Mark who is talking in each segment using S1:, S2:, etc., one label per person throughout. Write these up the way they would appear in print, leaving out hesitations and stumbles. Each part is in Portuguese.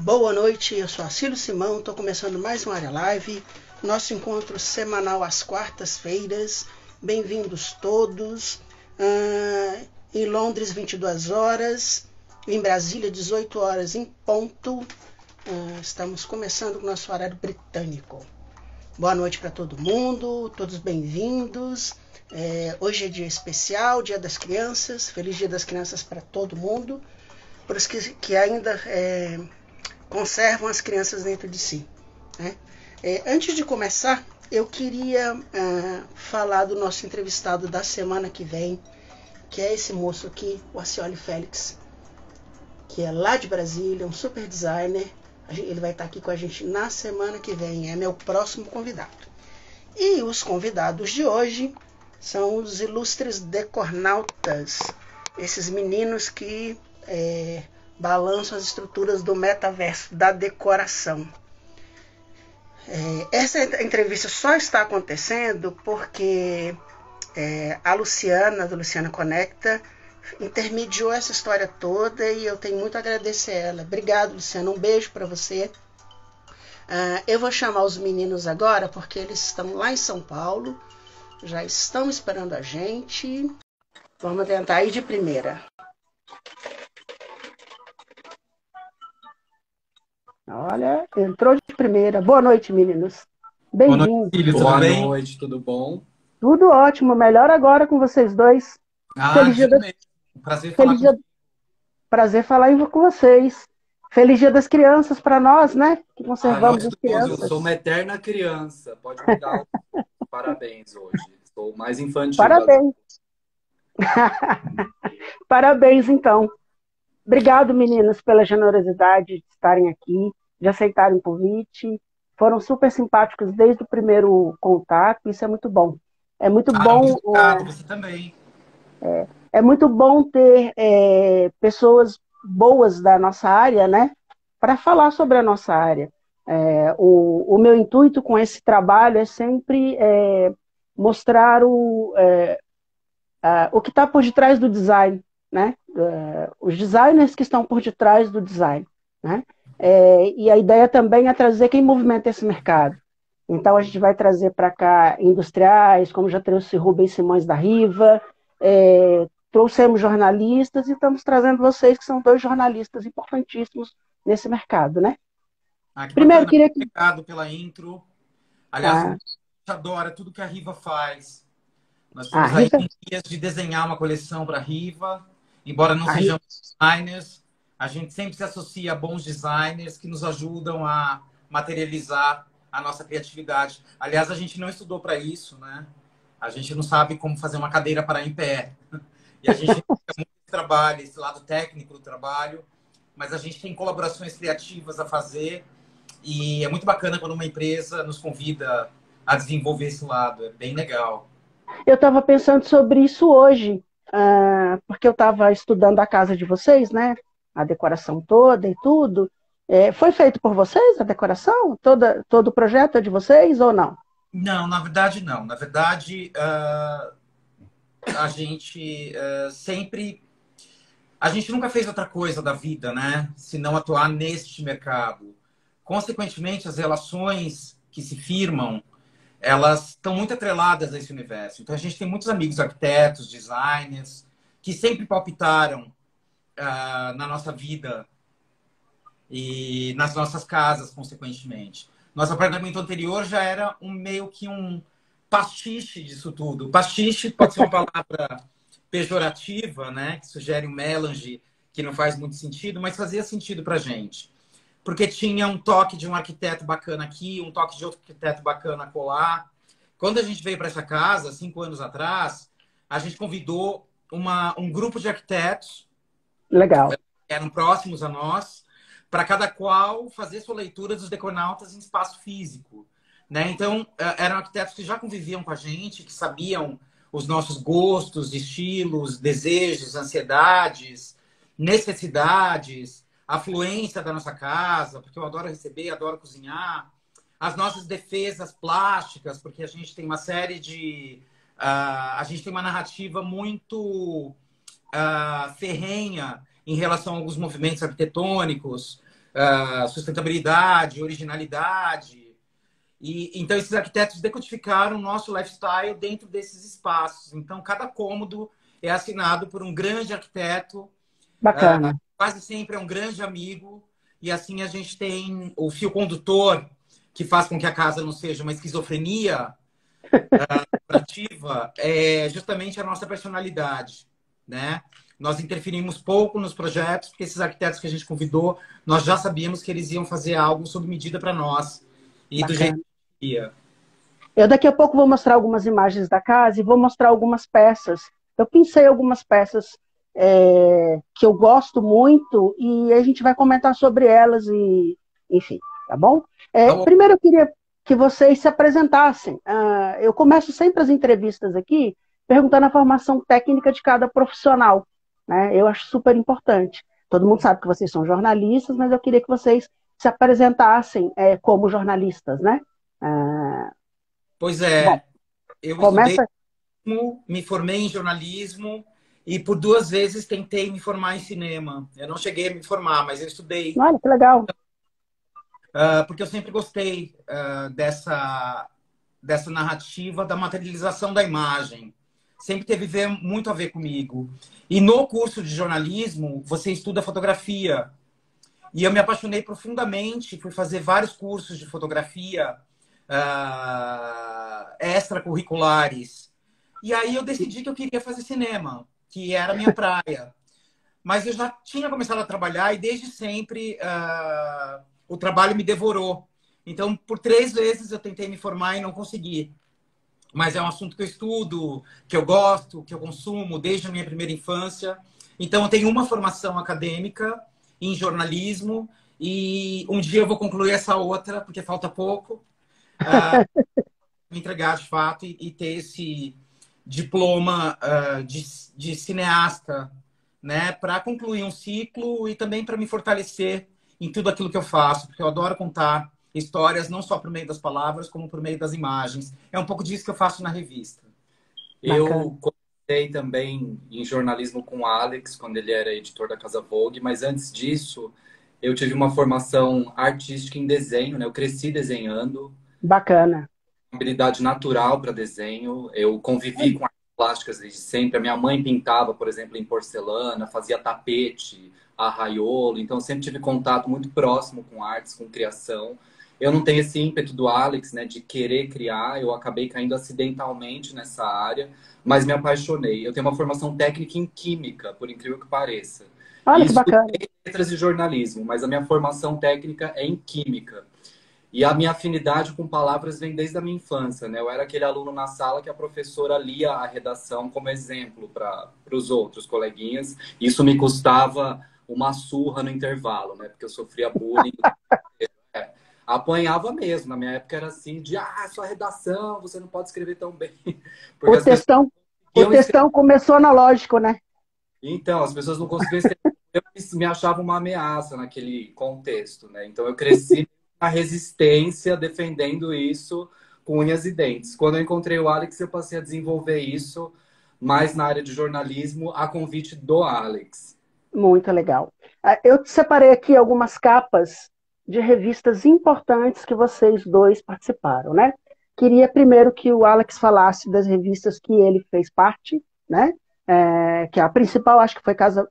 S1: Boa noite, eu sou Acílio Simão, estou começando mais uma área live, nosso encontro semanal às quartas-feiras. Bem-vindos todos. Em Londres, 22 horas, em Brasília, 18 horas em ponto. Estamos começando o nosso horário britânico. Boa noite para todo mundo, todos bem-vindos. Hoje é dia especial, Dia das Crianças. Feliz Dia das Crianças para todo mundo. Por os que ainda conservam as crianças dentro de si, né? Antes de começar, eu queria falar do nosso entrevistado da semana que vem, que é esse moço aqui, o Acioli Félix, que é lá de Brasília, um super designer. Ele vai estar aqui com a gente na semana que vem, é meu próximo convidado. E os convidados de hoje são os ilustres decornautas, esses meninos que balançam as estruturas do metaverso, da decoração. Essa entrevista só está acontecendo porque a Luciana, do Luciana Conecta, intermediou essa história toda e eu tenho muito a agradecer a ela. Obrigado, Luciana, um beijo para você. Eu vou chamar os meninos agora porque eles estão lá em São Paulo, já estão esperando a gente. Vamos tentar ir de primeira. Olha, entrou de primeira. Boa noite, meninos. Bem-vindos.
S2: Boa noite, tudo bom?
S1: Tudo ótimo, melhor agora com vocês dois.
S2: Feliz dia das... Prazer falar com vocês.
S1: Prazer falar com vocês. Feliz Dia das Crianças para nós, né? Que conservamos as crianças.
S2: Eu sou uma eterna criança. Pode me dar parabéns hoje. Sou mais infantil.
S1: Parabéns. Parabéns, então. Obrigado, meninas, pela generosidade de estarem aqui, de aceitarem o convite. Foram super simpáticos desde o primeiro contato. Isso é muito bom. É muito bom.
S2: Obrigado, você também.
S1: É muito bom ter pessoas boas da nossa área, né, para falar sobre a nossa área. O meu intuito com esse trabalho é sempre mostrar o que está por detrás do design, né? Os designers que estão por detrás do design, né? E a ideia também é trazer quem movimenta esse mercado. Então a gente vai trazer para cá industriais, como já trouxe Rubens Simões da Riva, trouxemos jornalistas e estamos trazendo vocês, que são dois jornalistas importantíssimos nesse mercado, né?
S2: Primeiro, queria que... Obrigado pela intro. Aliás, a gente adora tudo que a Riva faz. Nós estamos aí em dias de desenhar uma coleção para a Riva. Embora não sejamos designers, a gente sempre se associa a bons designers que nos ajudam a materializar a nossa criatividade. Aliás, a gente não estudou para isso, né? A gente não sabe como fazer uma cadeira parar em pé. E a gente tem muito trabalho, esse lado técnico do trabalho, mas a gente tem colaborações criativas a fazer e é muito bacana quando uma empresa nos convida a desenvolver esse lado. É bem legal.
S1: Eu estava pensando sobre isso hoje, porque eu estava estudando a casa de vocês, né? A decoração toda e tudo. Foi feito por vocês a decoração? Todo o projeto é de vocês ou não?
S2: Não, na verdade não. Na verdade, a gente sempre... A gente nunca fez outra coisa da vida, né? Se não atuar neste mercado. Consequentemente, as relações que se firmam, elas estão muito atreladas a esse universo. Então, a gente tem muitos amigos arquitetos, designers, que sempre palpitaram na nossa vida e nas nossas casas, consequentemente. Nosso apartamento anterior já era meio que um pastiche disso tudo. Pastiche pode ser uma palavra pejorativa, né? Que sugere um melange que não faz muito sentido, mas fazia sentido pra gente. Porque tinha um toque de um arquiteto bacana aqui, um toque de outro arquiteto bacana acolá. Quando a gente veio para essa casa, 5 anos atrás, a gente convidou um grupo de arquitetos.
S1: Legal.
S2: Que eram próximos a nós, para cada qual fazer sua leitura dos decornautas em espaço físico, né? Então, eram arquitetos que já conviviam com a gente, que sabiam os nossos gostos, estilos, desejos, ansiedades, necessidades, a fluência da nossa casa, porque eu adoro receber, adoro cozinhar, as nossas defesas plásticas, porque a gente tem uma série de... a gente tem uma narrativa muito ferrenha em relação a alguns movimentos arquitetônicos, sustentabilidade, originalidade. E então esses arquitetos decodificaram o nosso lifestyle dentro desses espaços. Então cada cômodo é assinado por um grande arquiteto,
S1: Bacana.
S2: quase sempre é um grande amigo, e assim a gente tem o fio condutor que faz com que a casa não seja uma esquizofrenia ativa, é justamente a nossa personalidade, né? Nós interferimos pouco nos projetos, porque esses arquitetos que a gente convidou, nós já sabíamos que eles iam fazer algo sob medida para nós e do jeito
S1: Bacana.
S2: que ia.
S1: Eu daqui a pouco vou mostrar algumas imagens da casa e vou mostrar algumas peças. Eu pensei algumas peças que eu gosto muito e a gente vai comentar sobre elas e, enfim, tá bom?
S2: Então,
S1: Primeiro eu queria que vocês se apresentassem. Eu começo sempre as entrevistas aqui perguntando a formação técnica de cada profissional, né? Eu acho super importante. Todo mundo sabe que vocês são jornalistas, mas eu queria que vocês se apresentassem como jornalistas, né? Ah,
S2: pois
S1: Bom,
S2: é, eu estudei,
S1: começa.
S2: me formei em jornalismo e por 2 vezes tentei me formar em cinema. Eu não cheguei a me formar, mas eu estudei,
S1: Olha, que legal.
S2: porque eu sempre gostei dessa narrativa da materialização da imagem. Sempre teve muito a ver comigo. E no curso de jornalismo, você estuda fotografia. E eu me apaixonei profundamente, fui fazer vários cursos de fotografia extracurriculares. E aí eu decidi que eu queria fazer cinema, que era a minha praia. Mas eu já tinha começado a trabalhar e desde sempre o trabalho me devorou. Então, por 3 vezes eu tentei me formar e não consegui. Mas é um assunto que eu estudo, que eu gosto, que eu consumo desde a minha primeira infância. Então, eu tenho uma formação acadêmica em jornalismo e um dia eu vou concluir essa outra, porque falta pouco, me entregar de fato e ter esse diploma de cineasta, né, para concluir um ciclo e também para me fortalecer em tudo aquilo que eu faço, porque eu adoro contar histórias não só por meio das palavras, como por meio das imagens. É um pouco disso que eu faço na revista.
S1: Bacana.
S3: Eu comecei também em jornalismo com o Alex, quando ele era editor da Casa Vogue, mas antes disso, eu tive uma formação artística em desenho, né? Eu cresci desenhando,
S1: Bacana.
S3: habilidade natural para desenho. Eu convivi com artes plásticas desde sempre. A minha mãe pintava, por exemplo, em porcelana, fazia tapete, arraiolo. Então, eu sempre tive contato muito próximo com artes, com criação. Eu não tenho esse ímpeto do Alex, né, de querer criar. Eu acabei caindo acidentalmente nessa área, mas me apaixonei. Eu tenho uma formação técnica em química, por incrível que pareça.
S1: Olha
S3: E
S1: que bacana.
S3: estudei letras e jornalismo, mas a minha formação técnica é em química. E a minha afinidade com palavras vem desde a minha infância, né? Eu era aquele aluno na sala que a professora lia a redação como exemplo para os outros coleguinhas. Isso me custava uma surra no intervalo, né? Porque eu sofria bullying. É, apanhava mesmo. Na minha época era assim, de sua redação, você não pode escrever tão bem.
S1: O
S3: Porque as pessoas
S1: textão, o
S3: iam escrever.
S1: textão começou analógico, né?
S3: Então, as pessoas não conseguiam escrever. Eu me achava uma ameaça naquele contexto, né? Então eu cresci na resistência, defendendo isso com unhas e dentes. Quando eu encontrei o Alex, eu passei a desenvolver isso mais na área de jornalismo, a convite do Alex.
S1: Muito legal. Eu separei aqui algumas capas de revistas importantes que vocês dois participaram, né? Queria primeiro que o Alex falasse das revistas que ele fez parte, né? Que a principal, acho que foi Casa.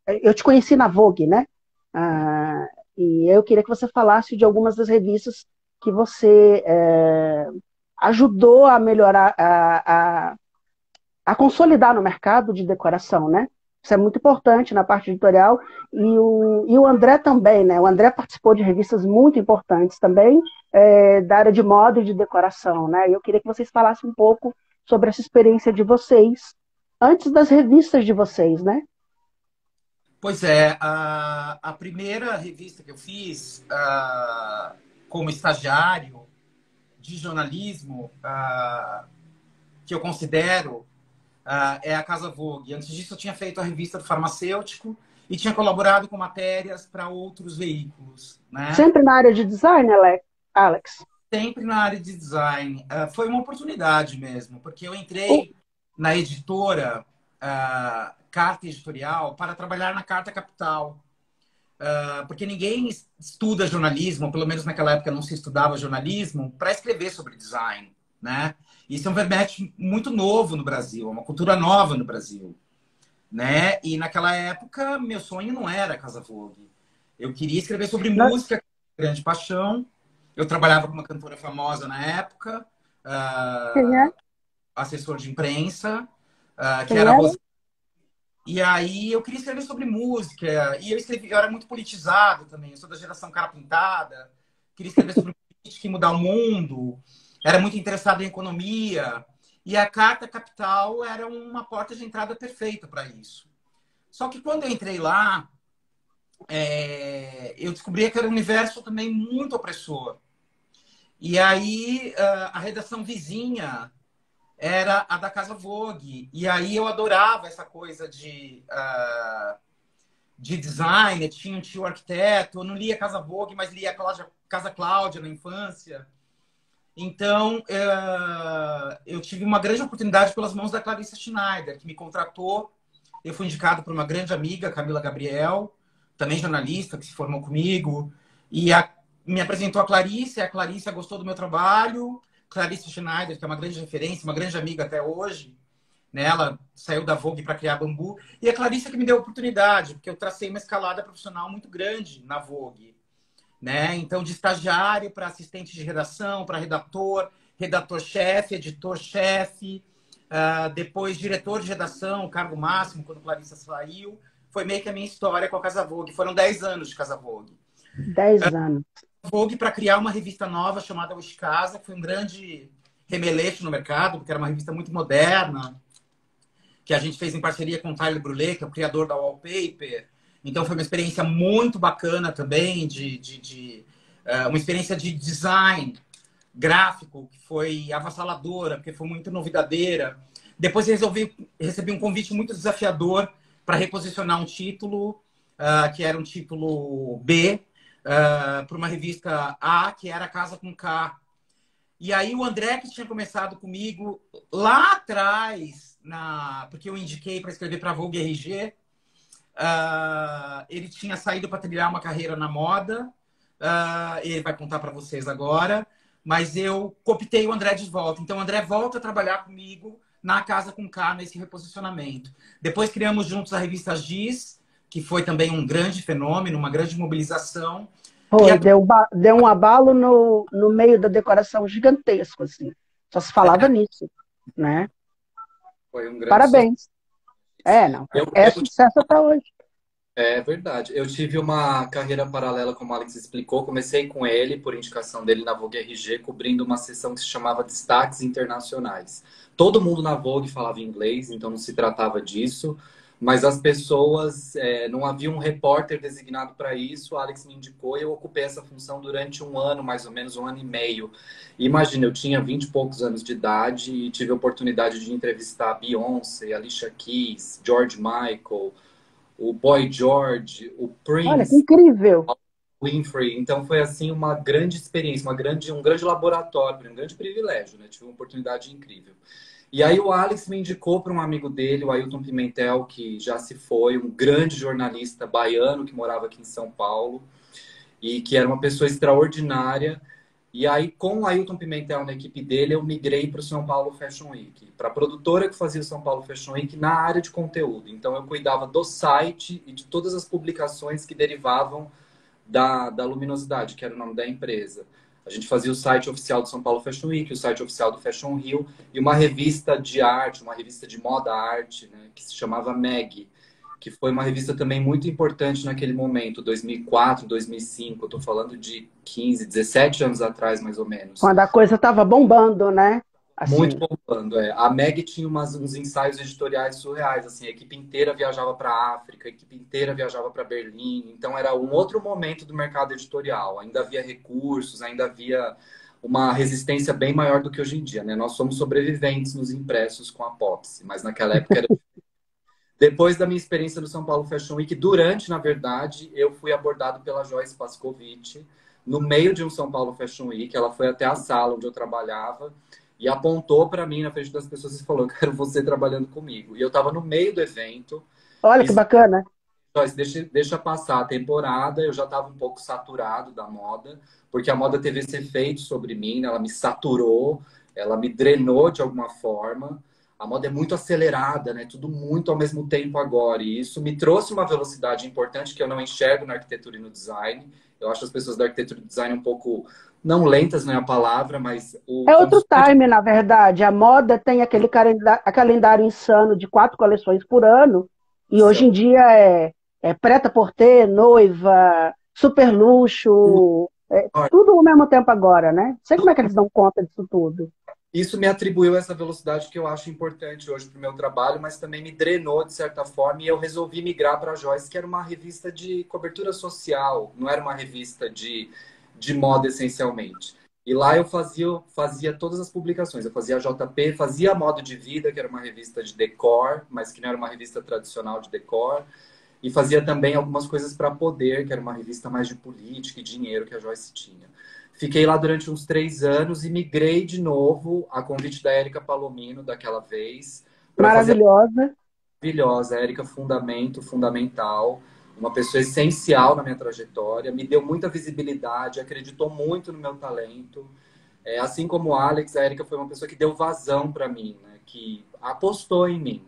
S1: Eu te conheci na Vogue, né? E eu queria que você falasse de algumas das revistas que você ajudou a melhorar, a consolidar no mercado de decoração, né? Isso é muito importante na parte editorial. E o André também, né? O André participou de revistas muito importantes também, da área de moda e de decoração, né? E eu queria que vocês falassem um pouco sobre essa experiência de vocês, antes das revistas de vocês, né?
S2: Pois é, a primeira revista que eu fiz como estagiário de jornalismo, que eu considero, é a Casa Vogue. Antes disso, eu tinha feito a revista do farmacêutico e tinha colaborado com matérias para outros veículos, né?
S1: Sempre na área de design, Alex?
S2: Sempre na área de design. Foi uma oportunidade mesmo, porque eu
S1: O-
S2: entrei na editora Carta Editorial para trabalhar na Carta Capital. porque ninguém estuda jornalismo, ou pelo menos naquela época não se estudava jornalismo, para escrever sobre design, né? Isso é um verbete muito novo no Brasil, é uma cultura nova no Brasil, né? E naquela época, meu sonho não era Casa Vogue. Eu queria escrever sobre música, grande paixão. Eu trabalhava com uma cantora famosa na época,
S1: Quem é?
S2: assessor de imprensa, que
S1: Quem
S2: era
S1: era?
S2: e aí eu queria escrever sobre música. E eu era muito politizado também. Eu sou da geração cara pintada. Queria escrever sobre política e mudar o mundo. Era muito interessado em economia. E a Carta Capital era uma porta de entrada perfeita para isso. Só que quando eu entrei lá, eu descobri que era um universo também muito opressor. E aí a redação vizinha era a da Casa Vogue. E aí eu adorava essa coisa de design. Eu tinha um tio arquiteto. Eu não lia Casa Vogue, mas lia Casa Cláudia na infância. Então, eu tive uma grande oportunidade pelas mãos da Clarissa Schneider, que me contratou. Eu fui indicado por uma grande amiga, Camila Gabriel, também jornalista, que se formou comigo. E me apresentou a Clarice. A Clarice gostou do meu trabalho. Clarissa Schneider, que é uma grande referência, uma grande amiga até hoje, né? Ela saiu da Vogue para criar Bambu. E a Clarissa que me deu a oportunidade, porque eu tracei uma escalada profissional muito grande na Vogue, né? Então, de estagiário para assistente de redação, para redator, redator-chefe, editor-chefe, depois diretor de redação, cargo máximo, quando a Clarissa saiu. Foi meio que a minha história com a Casa Vogue. Foram 10 anos de Casa Vogue.
S1: 10 anos.
S2: Vogue para criar uma revista nova chamada Wish Casa, que foi um grande remeleixo no mercado, porque era uma revista muito moderna, que a gente fez em parceria com o Tyler Brulé, que é o criador da Wallpaper. Então foi uma experiência muito bacana também, uma experiência de design gráfico, que foi avassaladora, porque foi muito novidadeira. Depois recebi um convite muito desafiador para reposicionar um título, que era um título B, para uma revista A, que era Casa com K. E aí o André, que tinha começado comigo lá atrás, porque eu indiquei para escrever para a Vogue RG, ele tinha saído para trilhar uma carreira na moda, ele vai contar para vocês agora, mas eu cooptei o André de volta. Então o André volta a trabalhar comigo na Casa com K, nesse reposicionamento. Depois criamos juntos a revista Giz, que foi também um grande fenômeno, uma grande mobilização.
S1: Foi, deu um abalo no meio da decoração gigantesco, assim. Só se falava nisso, né?
S3: Foi um grande
S1: Parabéns. Não. Sucesso até hoje.
S3: É verdade. Eu tive uma carreira paralela, como o Alex explicou. Comecei com ele, por indicação dele, na Vogue RG, cobrindo uma sessão que se chamava Destaques Internacionais. Todo mundo na Vogue falava inglês, então não se tratava disso. Mas as pessoas, não havia um repórter designado para isso. O Alex me indicou e eu ocupei essa função durante um ano, mais ou menos, um ano e meio. E imagina, eu tinha 20 e poucos anos de idade e tive a oportunidade de entrevistar Beyoncé, Alicia Keys, George Michael, o Boy George, o Prince.
S1: Olha, que incrível!
S3: Winfrey. Então foi assim uma grande experiência, um grande laboratório, um grande privilégio, né? Tive uma oportunidade incrível. E aí o Alex me indicou para um amigo dele, o Ailton Pimentel, que já se foi, um grande jornalista baiano que morava aqui em São Paulo e que era uma pessoa extraordinária. E aí, com o Ailton Pimentel na equipe dele, eu migrei para o São Paulo Fashion Week, para a produtora que fazia o São Paulo Fashion Week na área de conteúdo. Então, eu cuidava do site e de todas as publicações que derivavam da Luminosidade, que era o nome da empresa. A gente fazia o site oficial do São Paulo Fashion Week, o site oficial do Fashion Rio e uma revista de arte, uma revista de moda arte, né, que se chamava Meg, que foi uma revista também muito importante naquele momento, 2004, 2005, eu tô falando de 15, 17 anos atrás, mais ou menos.
S1: Quando a coisa estava bombando, né? Assim.
S3: Muito bombando, A Meg tinha uns ensaios editoriais surreais, assim, a equipe inteira viajava para a África, a equipe inteira viajava para Berlim, então era um outro momento do mercado editorial, ainda havia recursos, ainda havia uma resistência bem maior do que hoje em dia, né? Nós somos sobreviventes nos impressos com a Popsi, mas naquela época era... Depois da minha experiência no São Paulo Fashion Week, na verdade, eu fui abordado pela Joyce Pascovitch, no meio de um São Paulo Fashion Week, ela foi até a sala onde eu trabalhava, e apontou para mim na frente das pessoas e falou: eu quero você trabalhando comigo. E eu estava no meio do evento.
S1: Olha que bacana.
S3: Joyce, deixa passar a temporada, eu já estava um pouco saturado da moda, porque a moda teve esse efeito sobre mim, né? Ela me saturou, ela me drenou de alguma forma. A moda é muito acelerada, né? Tudo muito ao mesmo tempo agora. E isso me trouxe uma velocidade importante que eu não enxergo na arquitetura e no design. Eu acho as pessoas da arquitetura e do design um pouco, não lentas, não é a palavra, mas o
S1: É outro
S3: conceito.
S1: time, na verdade. A moda tem aquele calendário insano de 4 coleções por ano, e hoje em dia é prêt-à-porter, noiva, super luxo, tudo ao mesmo tempo agora, né? Não sei como é que eles dão conta disso tudo.
S3: Isso me atribuiu essa velocidade que eu acho importante hoje para o meu trabalho, mas também me drenou de certa forma e eu resolvi migrar para a Joyce, que era uma revista de cobertura social, não era uma revista de moda essencialmente. E lá eu fazia todas as publicações. Eu fazia a JP, fazia a Modo de Vida, que era uma revista de decor, mas que não era uma revista tradicional de decor. E fazia também algumas coisas para Poder, que era uma revista mais de política e dinheiro que a Joyce tinha. Fiquei lá durante uns 3 anos e migrei de novo a convite da Érica Palomino daquela vez para fazer a
S1: Maravilhosa.
S3: maravilhosa Érica Fundamental, uma pessoa essencial na minha trajetória, me deu muita visibilidade, acreditou muito no meu talento. Assim como o Alex, a Érica foi uma pessoa que deu vazão para mim, né? Que apostou em mim.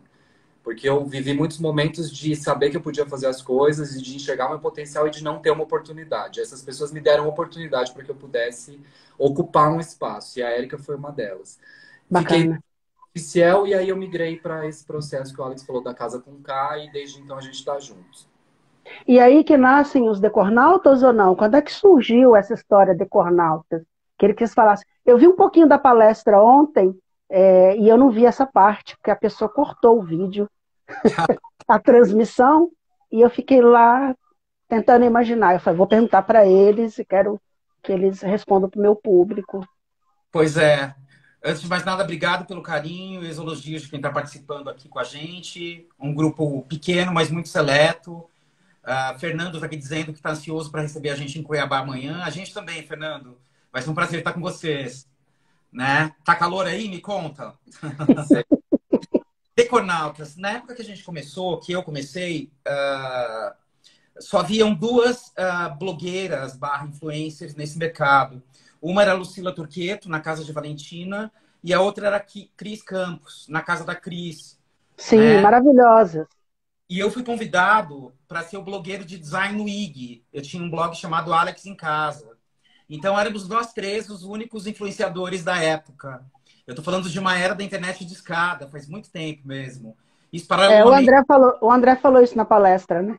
S3: Porque eu vivi muitos momentos de saber que eu podia fazer as coisas e de enxergar meu potencial e de não ter uma oportunidade. Essas pessoas me deram uma oportunidade para que eu pudesse ocupar um espaço. E a Érica foi uma delas. Fiquei
S1: Bacana.
S3: oficial e aí eu migrei para esse processo que o Alex falou da Casa com K e desde então a gente está juntos.
S1: E aí que nascem os decornautas ou não? Quando é que surgiu essa história decornautas? Queria que vocês falassem. Eu vi um pouquinho da palestra ontem, e eu não vi essa parte, porque a pessoa cortou o vídeo, a transmissão, e eu fiquei lá tentando imaginar. Eu falei, vou perguntar para eles e quero que eles respondam para o meu público.
S2: Pois é. Antes de mais nada, obrigado pelo carinho e os elogios de quem está participando aqui com a gente. Um grupo pequeno, mas muito seleto. Fernando está aqui dizendo que está ansioso para receber a gente em Cuiabá amanhã. A gente também, Fernando. Vai ser um prazer estar com vocês. Né? Tá calor aí? Me conta. Decornautas. Na época que a gente começou, que eu comecei, só haviam duas blogueiras barra influencers nesse mercado. Uma era a Lucila Turqueto, na casa de Valentina, e a outra era a Cris Campos, na casa da Cris.
S1: Sim,
S2: Né?
S1: maravilhosas.
S2: E eu fui convidado para ser o blogueiro de design no IG. Eu tinha um blog chamado Alex em Casa. Então éramos nós três os únicos influenciadores da época. Eu estou falando de uma era da internet de escada, faz muito tempo mesmo. Isso paralelamente...
S1: O André falou isso na palestra, né?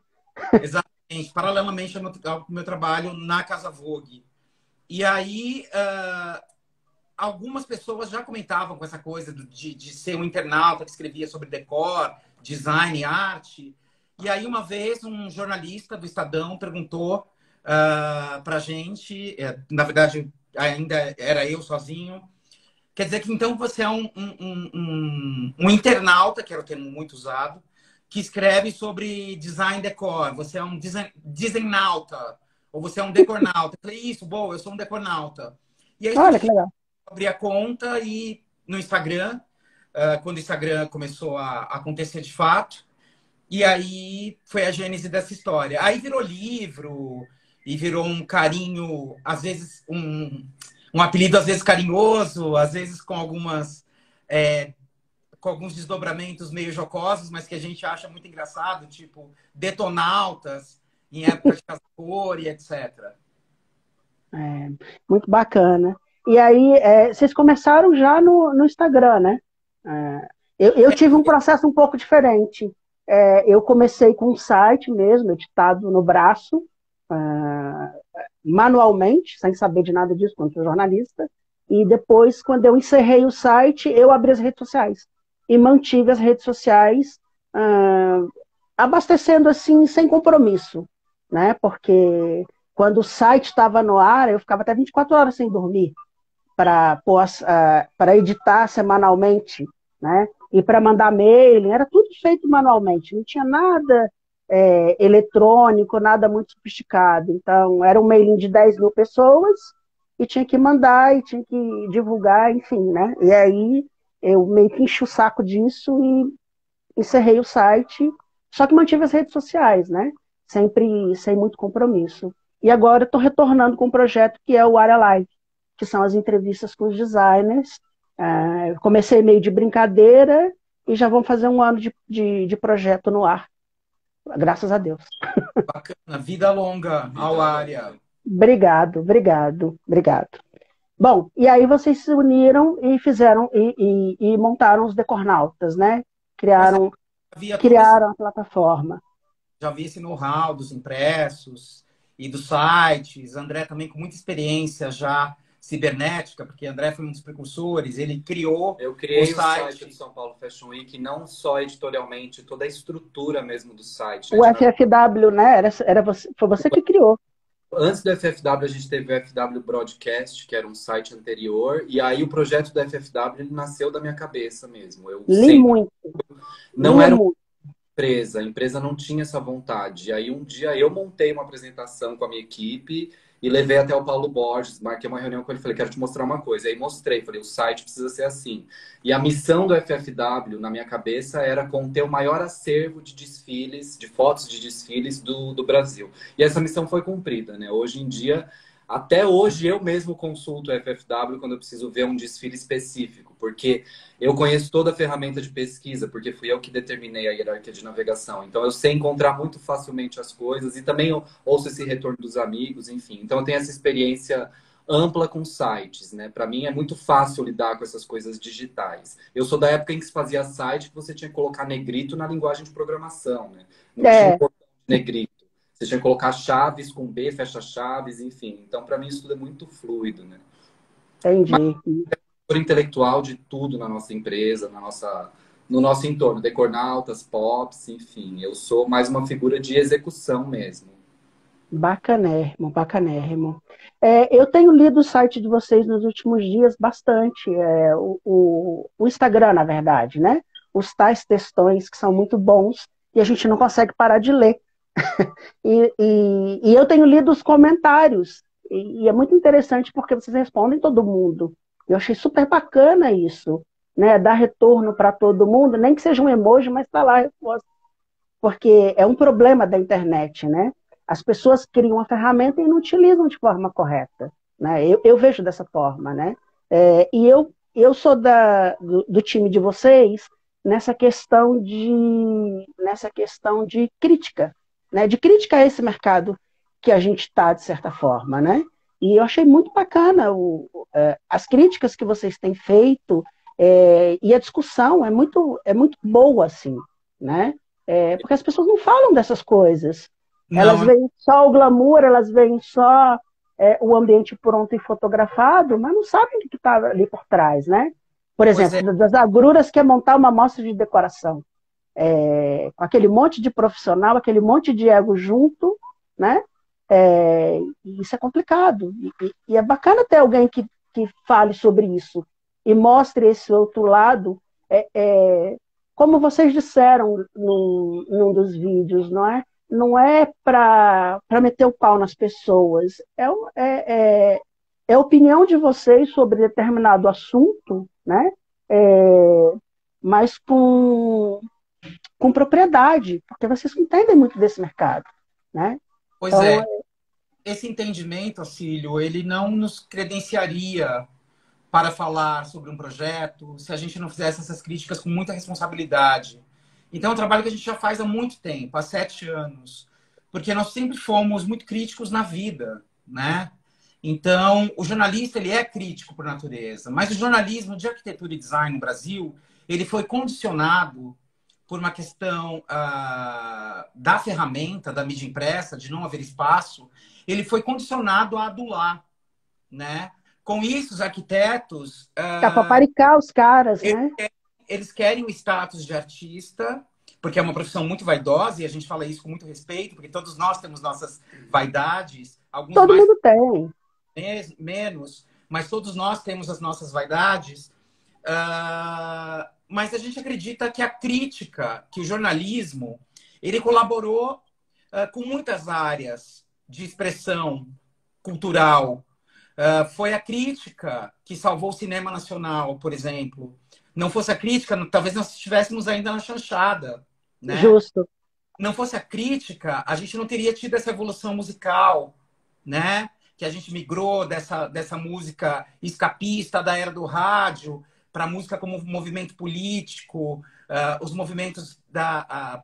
S2: Exatamente, paralelamente ao meu trabalho na Casa Vogue. E aí, algumas pessoas já comentavam com essa coisa de ser um internauta que escrevia sobre decor, design e arte. E aí, uma vez, um jornalista do Estadão perguntou para a gente, na verdade, ainda era eu sozinho, quer dizer que então você é um internauta, que era o termo muito usado, que escreve sobre design decor, você é um designnauta, ou você é um decornauta. Eu falei, isso, boa, eu sou um decornauta. E aí
S1: Olha que legal.
S2: abri a conta e no Instagram, quando o Instagram começou a acontecer de fato, e aí foi a gênese dessa história. Aí virou livro, e virou um carinho, às vezes um apelido às vezes carinhoso, às vezes com alguns desdobramentos meio jocosos, mas que a gente acha muito engraçado, tipo detonautas, em época de casa cor e etc.
S1: Muito bacana. E aí, vocês começaram já no Instagram, né? Eu tive um processo um pouco diferente. Eu comecei com um site mesmo, editado no braço, manualmente, sem saber de nada disso, quando sou jornalista. E depois, quando eu encerrei o site, eu abri as redes sociais. E mantive as redes sociais abastecendo assim, sem compromisso, né? Porque quando o site estava no ar, eu ficava até 24 horas sem dormir para editar semanalmente, né? E para mandar mailing, era tudo feito manualmente, não tinha nada eletrônico, nada muito sofisticado. Então, era um mailing de 10 mil pessoas e tinha que mandar e tinha que divulgar, enfim, né? E aí eu meio que enchi o saco disso e encerrei o site, só que mantive as redes sociais, né? sempre sem muito compromisso. E agora eu estou retornando com um projeto que é o Área Live, que são as entrevistas com os designers. Comecei meio de brincadeira e já vamos fazer um ano de projeto no ar, graças a Deus.
S2: Bacana, vida longa ao área.
S1: Obrigado, obrigado, obrigado. Bom, e aí vocês se uniram e fizeram e montaram os Decornautas, né? Criaram a plataforma.
S2: Já vi esse know-how dos impressos e dos sites. André também com muita experiência já cibernética, porque André foi um dos precursores. Ele criou
S3: Eu criei o site do São Paulo Fashion Week, não só editorialmente, toda a estrutura mesmo do site.
S1: O FFW, né? Foi você que criou.
S3: Antes do FFW, a gente teve o FW Broadcast, que era um site anterior, e aí o projeto do FFW ele nasceu da minha cabeça mesmo. Eu
S1: Li muito.
S3: Não era uma empresa, a empresa não tinha essa vontade. E aí um dia eu montei uma apresentação com a minha equipe e levei até o Paulo Borges, marquei uma reunião com ele, falei, quero te mostrar uma coisa. Aí mostrei, falei, o site precisa ser assim. E a missão do FFW, na minha cabeça, era conter o maior acervo de desfiles, de fotos de desfiles do Brasil. E essa missão foi cumprida, né? Hoje em dia, até hoje, eu mesmo consulto o FFW quando eu preciso ver um desfile específico, porque eu conheço toda a ferramenta de pesquisa, porque fui eu que determinei a hierarquia de navegação. Então, eu sei encontrar muito facilmente as coisas e também eu ouço esse retorno dos amigos, enfim. Então, eu tenho essa experiência ampla com sites, né? Para mim, é muito fácil lidar com essas coisas digitais. Eu sou da época em que se fazia site que você tinha que colocar negrito na linguagem de programação, né? Não tinha negrito. Você tinha que colocar chaves com B, fecha chaves, enfim. Então, para mim, isso tudo é muito fluido, né?
S1: Entendi.
S3: Intelectual de tudo na nossa empresa, no nosso entorno, Decornautas, Pops, enfim. Eu sou mais uma figura de execução mesmo.
S1: Bacanérrimo, bacanérrimo. Eu tenho lido o site de vocês nos últimos dias bastante, o Instagram, na verdade, né? Os tais textões que são muito bons e a gente não consegue parar de ler. e eu tenho lido os comentários e é muito interessante porque vocês respondem todo mundo. Eu achei super bacana isso, né? Dar retorno para todo mundo, nem que seja um emoji, mas está lá a resposta. Porque é um problema da internet, né? As pessoas criam uma ferramenta e não utilizam de forma correta, né? Eu vejo dessa forma, né? E eu sou do time de vocês nessa questão de crítica, né? De crítica a esse mercado que a gente está, de certa forma, né? E eu achei muito bacana as críticas que vocês têm feito e a discussão é muito boa, assim, né? Porque as pessoas não falam dessas coisas. Não. Elas veem só o glamour, elas veem só o ambiente pronto e fotografado, mas não sabem o que está ali por trás, né? Por exemplo, das agruras que é montar uma mostra de decoração. Com aquele monte de profissional, aquele monte de ego junto, né? Isso é complicado. E é bacana ter alguém que fale sobre isso e mostre esse outro lado. Como vocês disseram num dos vídeos, não é? Não é para meter o pau nas pessoas. É a opinião de vocês sobre determinado assunto, né? Mas com propriedade, porque vocês entendem muito desse mercado, né?
S2: Pois então, esse entendimento, Acílio, ele não nos credenciaria para falar sobre um projeto se a gente não fizesse essas críticas com muita responsabilidade. Então, é um trabalho que a gente já faz há muito tempo, há 7 anos, porque nós sempre fomos muito críticos na vida, né? Então, o jornalista, ele é crítico por natureza, mas o jornalismo de arquitetura e design no Brasil, ele foi condicionado por uma questão da ferramenta, da mídia impressa, de não haver espaço, ele foi condicionado a adular, né? Com isso, os arquitetos...
S1: Para paparicar os caras, né?
S2: Eles querem o status de artista, porque é uma profissão muito vaidosa, e a gente fala isso com muito respeito, porque todos nós temos nossas vaidades. Alguns
S1: Todo
S2: mais,
S1: mundo tem.
S2: Menos, mas todos nós temos as nossas vaidades. Mas a gente acredita que a crítica, que o jornalismo, ele colaborou com muitas áreas de expressão cultural. Foi a crítica que salvou o cinema nacional, por exemplo. Não fosse a crítica, talvez nós estivéssemos ainda na chanchada, né?
S1: Justo.
S2: não fosse a crítica, a gente não teria tido essa evolução musical, né? Que a gente migrou dessa música escapista da era do rádio para a música como movimento político, os movimentos da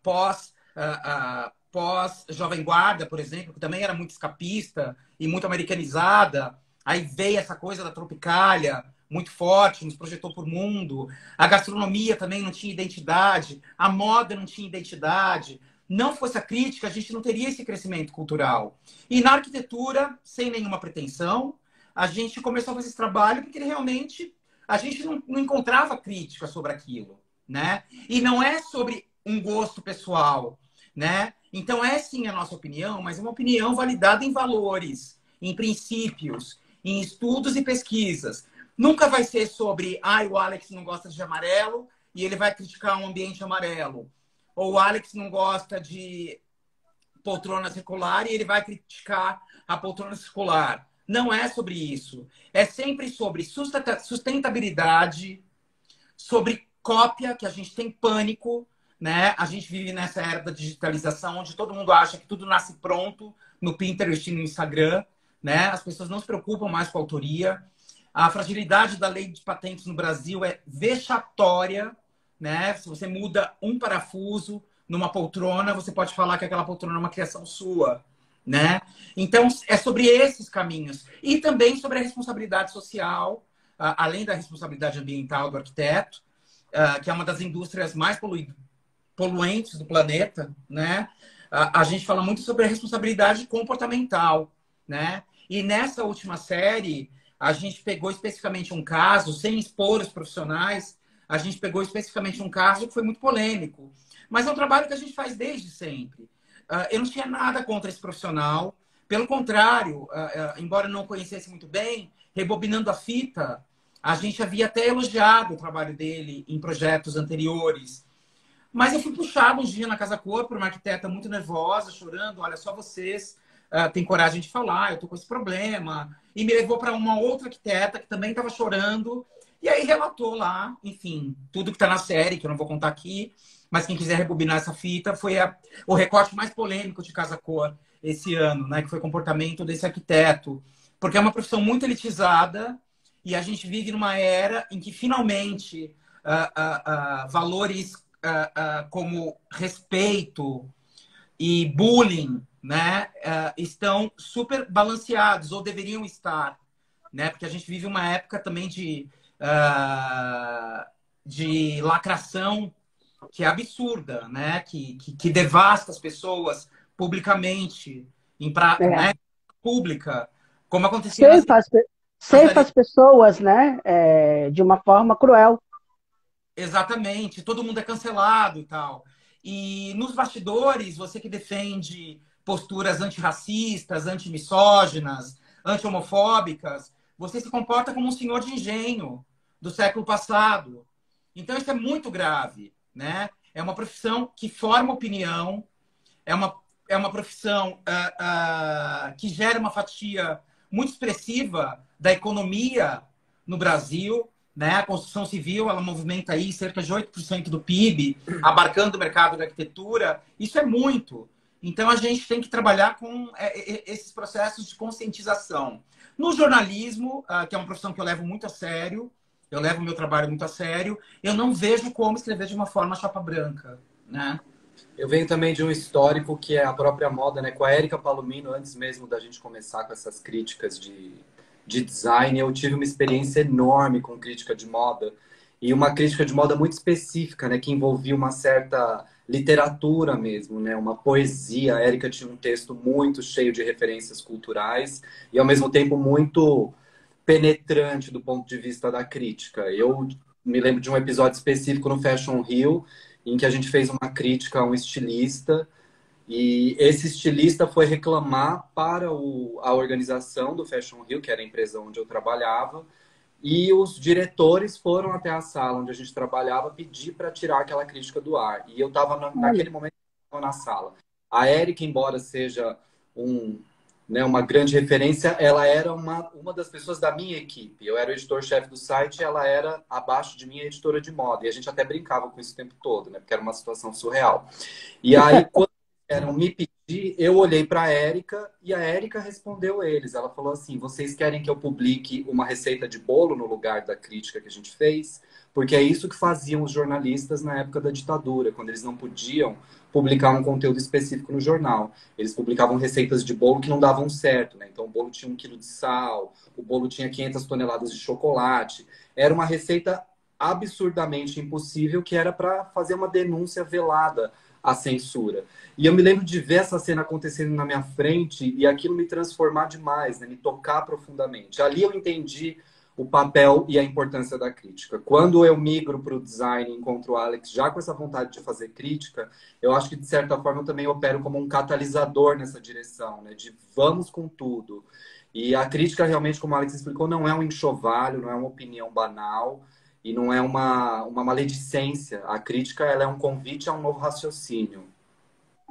S2: pós-Jovem Guarda, por exemplo, que também era muito escapista e muito americanizada. Aí veio essa coisa da Tropicália, muito forte, nos projetou por mundo. A gastronomia também não tinha identidade, a moda não tinha identidade. Não fosse a crítica, a gente não teria esse crescimento cultural. E na arquitetura, sem nenhuma pretensão, a gente começou a fazer esse trabalho porque realmente a gente não encontrava crítica sobre aquilo, né? E não é sobre um gosto pessoal, né? Então é sim a nossa opinião, mas é uma opinião validada em valores, em princípios, em estudos e pesquisas. Nunca vai ser sobre, o Alex não gosta de amarelo e ele vai criticar um ambiente amarelo. Ou o Alex não gosta de poltrona circular e ele vai criticar a poltrona circular. Não é sobre isso. É sempre sobre sustentabilidade, sobre cópia, que a gente tem pânico, né? A gente vive nessa era da digitalização, onde todo mundo acha que tudo nasce pronto no Pinterest e no Instagram, né? As pessoas não se preocupam mais com a autoria. A fragilidade da lei de patentes no Brasil é vexatória, né? Se você muda um parafuso numa poltrona, você pode falar que aquela poltrona é uma criação sua, né? Então, é sobre esses caminhos. E também sobre a responsabilidade social, além da responsabilidade ambiental do arquiteto, que é uma das indústrias mais poluentes do planeta, né? A gente fala muito sobre a responsabilidade comportamental, né? E nessa última série, a gente pegou especificamente um caso, sem expor os profissionais, a gente pegou especificamente um caso que foi muito polêmico. Mas é um trabalho que a gente faz desde sempre. Eu não tinha nada contra esse profissional. Pelo contrário, embora eu não o conhecesse muito bem, rebobinando a fita, a gente havia até elogiado o trabalho dele em projetos anteriores. Mas eu fui puxado um dia na Casa Cor por uma arquiteta muito nervosa, chorando. Olha, só vocês têm coragem de falar, eu tô com esse problema. E me levou para uma outra arquiteta que também estava chorando. E aí relatou lá, enfim, tudo que está na série, que eu não vou contar aqui. Mas quem quiser rebobinar essa fita, foi o recorte mais polêmico de Casa Cor esse ano, né? Que foi o comportamento desse arquiteto. Porque é uma profissão muito elitizada e a gente vive numa era em que finalmente valores como respeito e bullying, né, estão super balanceados, ou deveriam estar, né? Porque a gente vive uma época também de lacração que é absurda, né? Que devasta as pessoas publicamente, né, pública, como acontecia
S1: ceifa as pessoas, né? De uma forma cruel.
S2: Exatamente, todo mundo é cancelado e tal. E nos bastidores, você que defende posturas antirracistas, antimisóginas, anti-homofóbicas, você se comporta como um senhor de engenho do século passado. Então, isso é muito grave, né? É uma profissão que forma opinião, é uma profissão que gera uma fatia muito expressiva da economia no Brasil, né? A construção civil, ela movimenta aí cerca de 8% do PIB, abarcando o mercado da arquitetura. Isso é muito. Então, a gente tem que trabalhar com esses processos de conscientização. No jornalismo, que é uma profissão que eu levo muito a sério, eu levo o meu trabalho muito a sério, eu não vejo como escrever de uma forma chapa branca, né?
S3: Eu venho também de um histórico que é a própria moda, né? Com a Érica Palomino, antes mesmo da gente começar com essas críticas de design, eu tive uma experiência enorme com crítica de moda. E uma crítica de moda muito específica, né? Que envolvia uma certa literatura mesmo, né? Uma poesia. A Érica tinha um texto muito cheio de referências culturais e, ao mesmo tempo, muito penetrante do ponto de vista da crítica. Eu me lembro de um episódio específico no Fashion Rio, em que a gente fez uma crítica a um estilista, e esse estilista foi reclamar para a organização do Fashion Rio, que era a empresa onde eu trabalhava, e os diretores foram até a sala onde a gente trabalhava pedir para tirar aquela crítica do ar. E eu estava naquele momento na sala. A Érica, embora seja uma grande referência, ela era uma das pessoas da minha equipe. Eu era o editor-chefe do site e ela era, abaixo de mim, a editora de moda. E a gente até brincava com isso o tempo todo, né? Porque era uma situação surreal. E aí, quando Eram me pedir, eu olhei para a Érica e a Érica respondeu eles. Ela falou assim: vocês querem que eu publique uma receita de bolo no lugar da crítica que a gente fez? Porque é isso que faziam os jornalistas na época da ditadura, quando eles não podiam publicar um conteúdo específico no jornal. Eles publicavam receitas de bolo que não davam certo, né? Então o bolo tinha 1 quilo de sal, o bolo tinha 500 toneladas de chocolate. Era uma receita absurdamente impossível que era para fazer uma denúncia velada à censura. E eu me lembro de ver essa cena acontecendo na minha frente e aquilo me transformar demais, né? Me tocar profundamente. Ali eu entendi o papel e a importância da crítica. Quando eu migro para o design e encontro o Alex já com essa vontade de fazer crítica, eu acho que, de certa forma, eu também opero como um catalisador nessa direção, né? De vamos com tudo. E a crítica, realmente, como o Alex explicou, não é um enxovalho, não é uma opinião banal e não é uma maledicência. A crítica, ela é um convite a um novo raciocínio.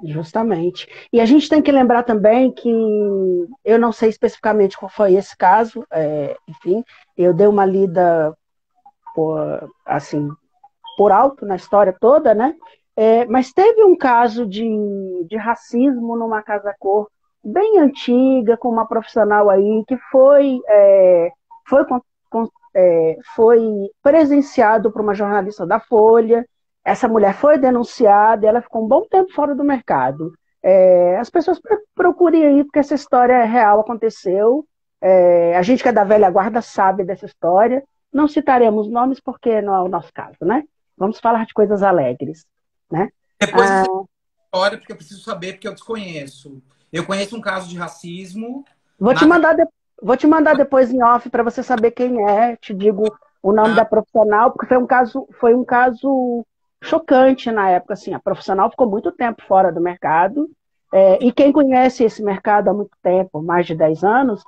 S1: Justamente. E a gente tem que lembrar também que eu não sei especificamente qual foi esse caso, enfim, eu dei uma lida assim, por alto na história toda, né? Mas teve um caso de racismo numa casa-cor bem antiga, com uma profissional aí que foi, foi presenciado por uma jornalista da Folha. Essa mulher foi denunciada e ela ficou um bom tempo fora do mercado. As pessoas procurem aí, porque essa história real aconteceu. A gente que é da velha guarda sabe dessa história. Não citaremos nomes porque não é o nosso caso, né? Vamos falar de coisas alegres, né?
S2: Depois você história, porque eu preciso saber, porque eu desconheço. Eu conheço um caso de racismo.
S1: Vou te mandar depois em off para você saber quem é. Te digo o nome da profissional, porque foi um caso chocante na época. Assim, a profissional ficou muito tempo fora do mercado. E quem conhece esse mercado há muito tempo, mais de 10 anos,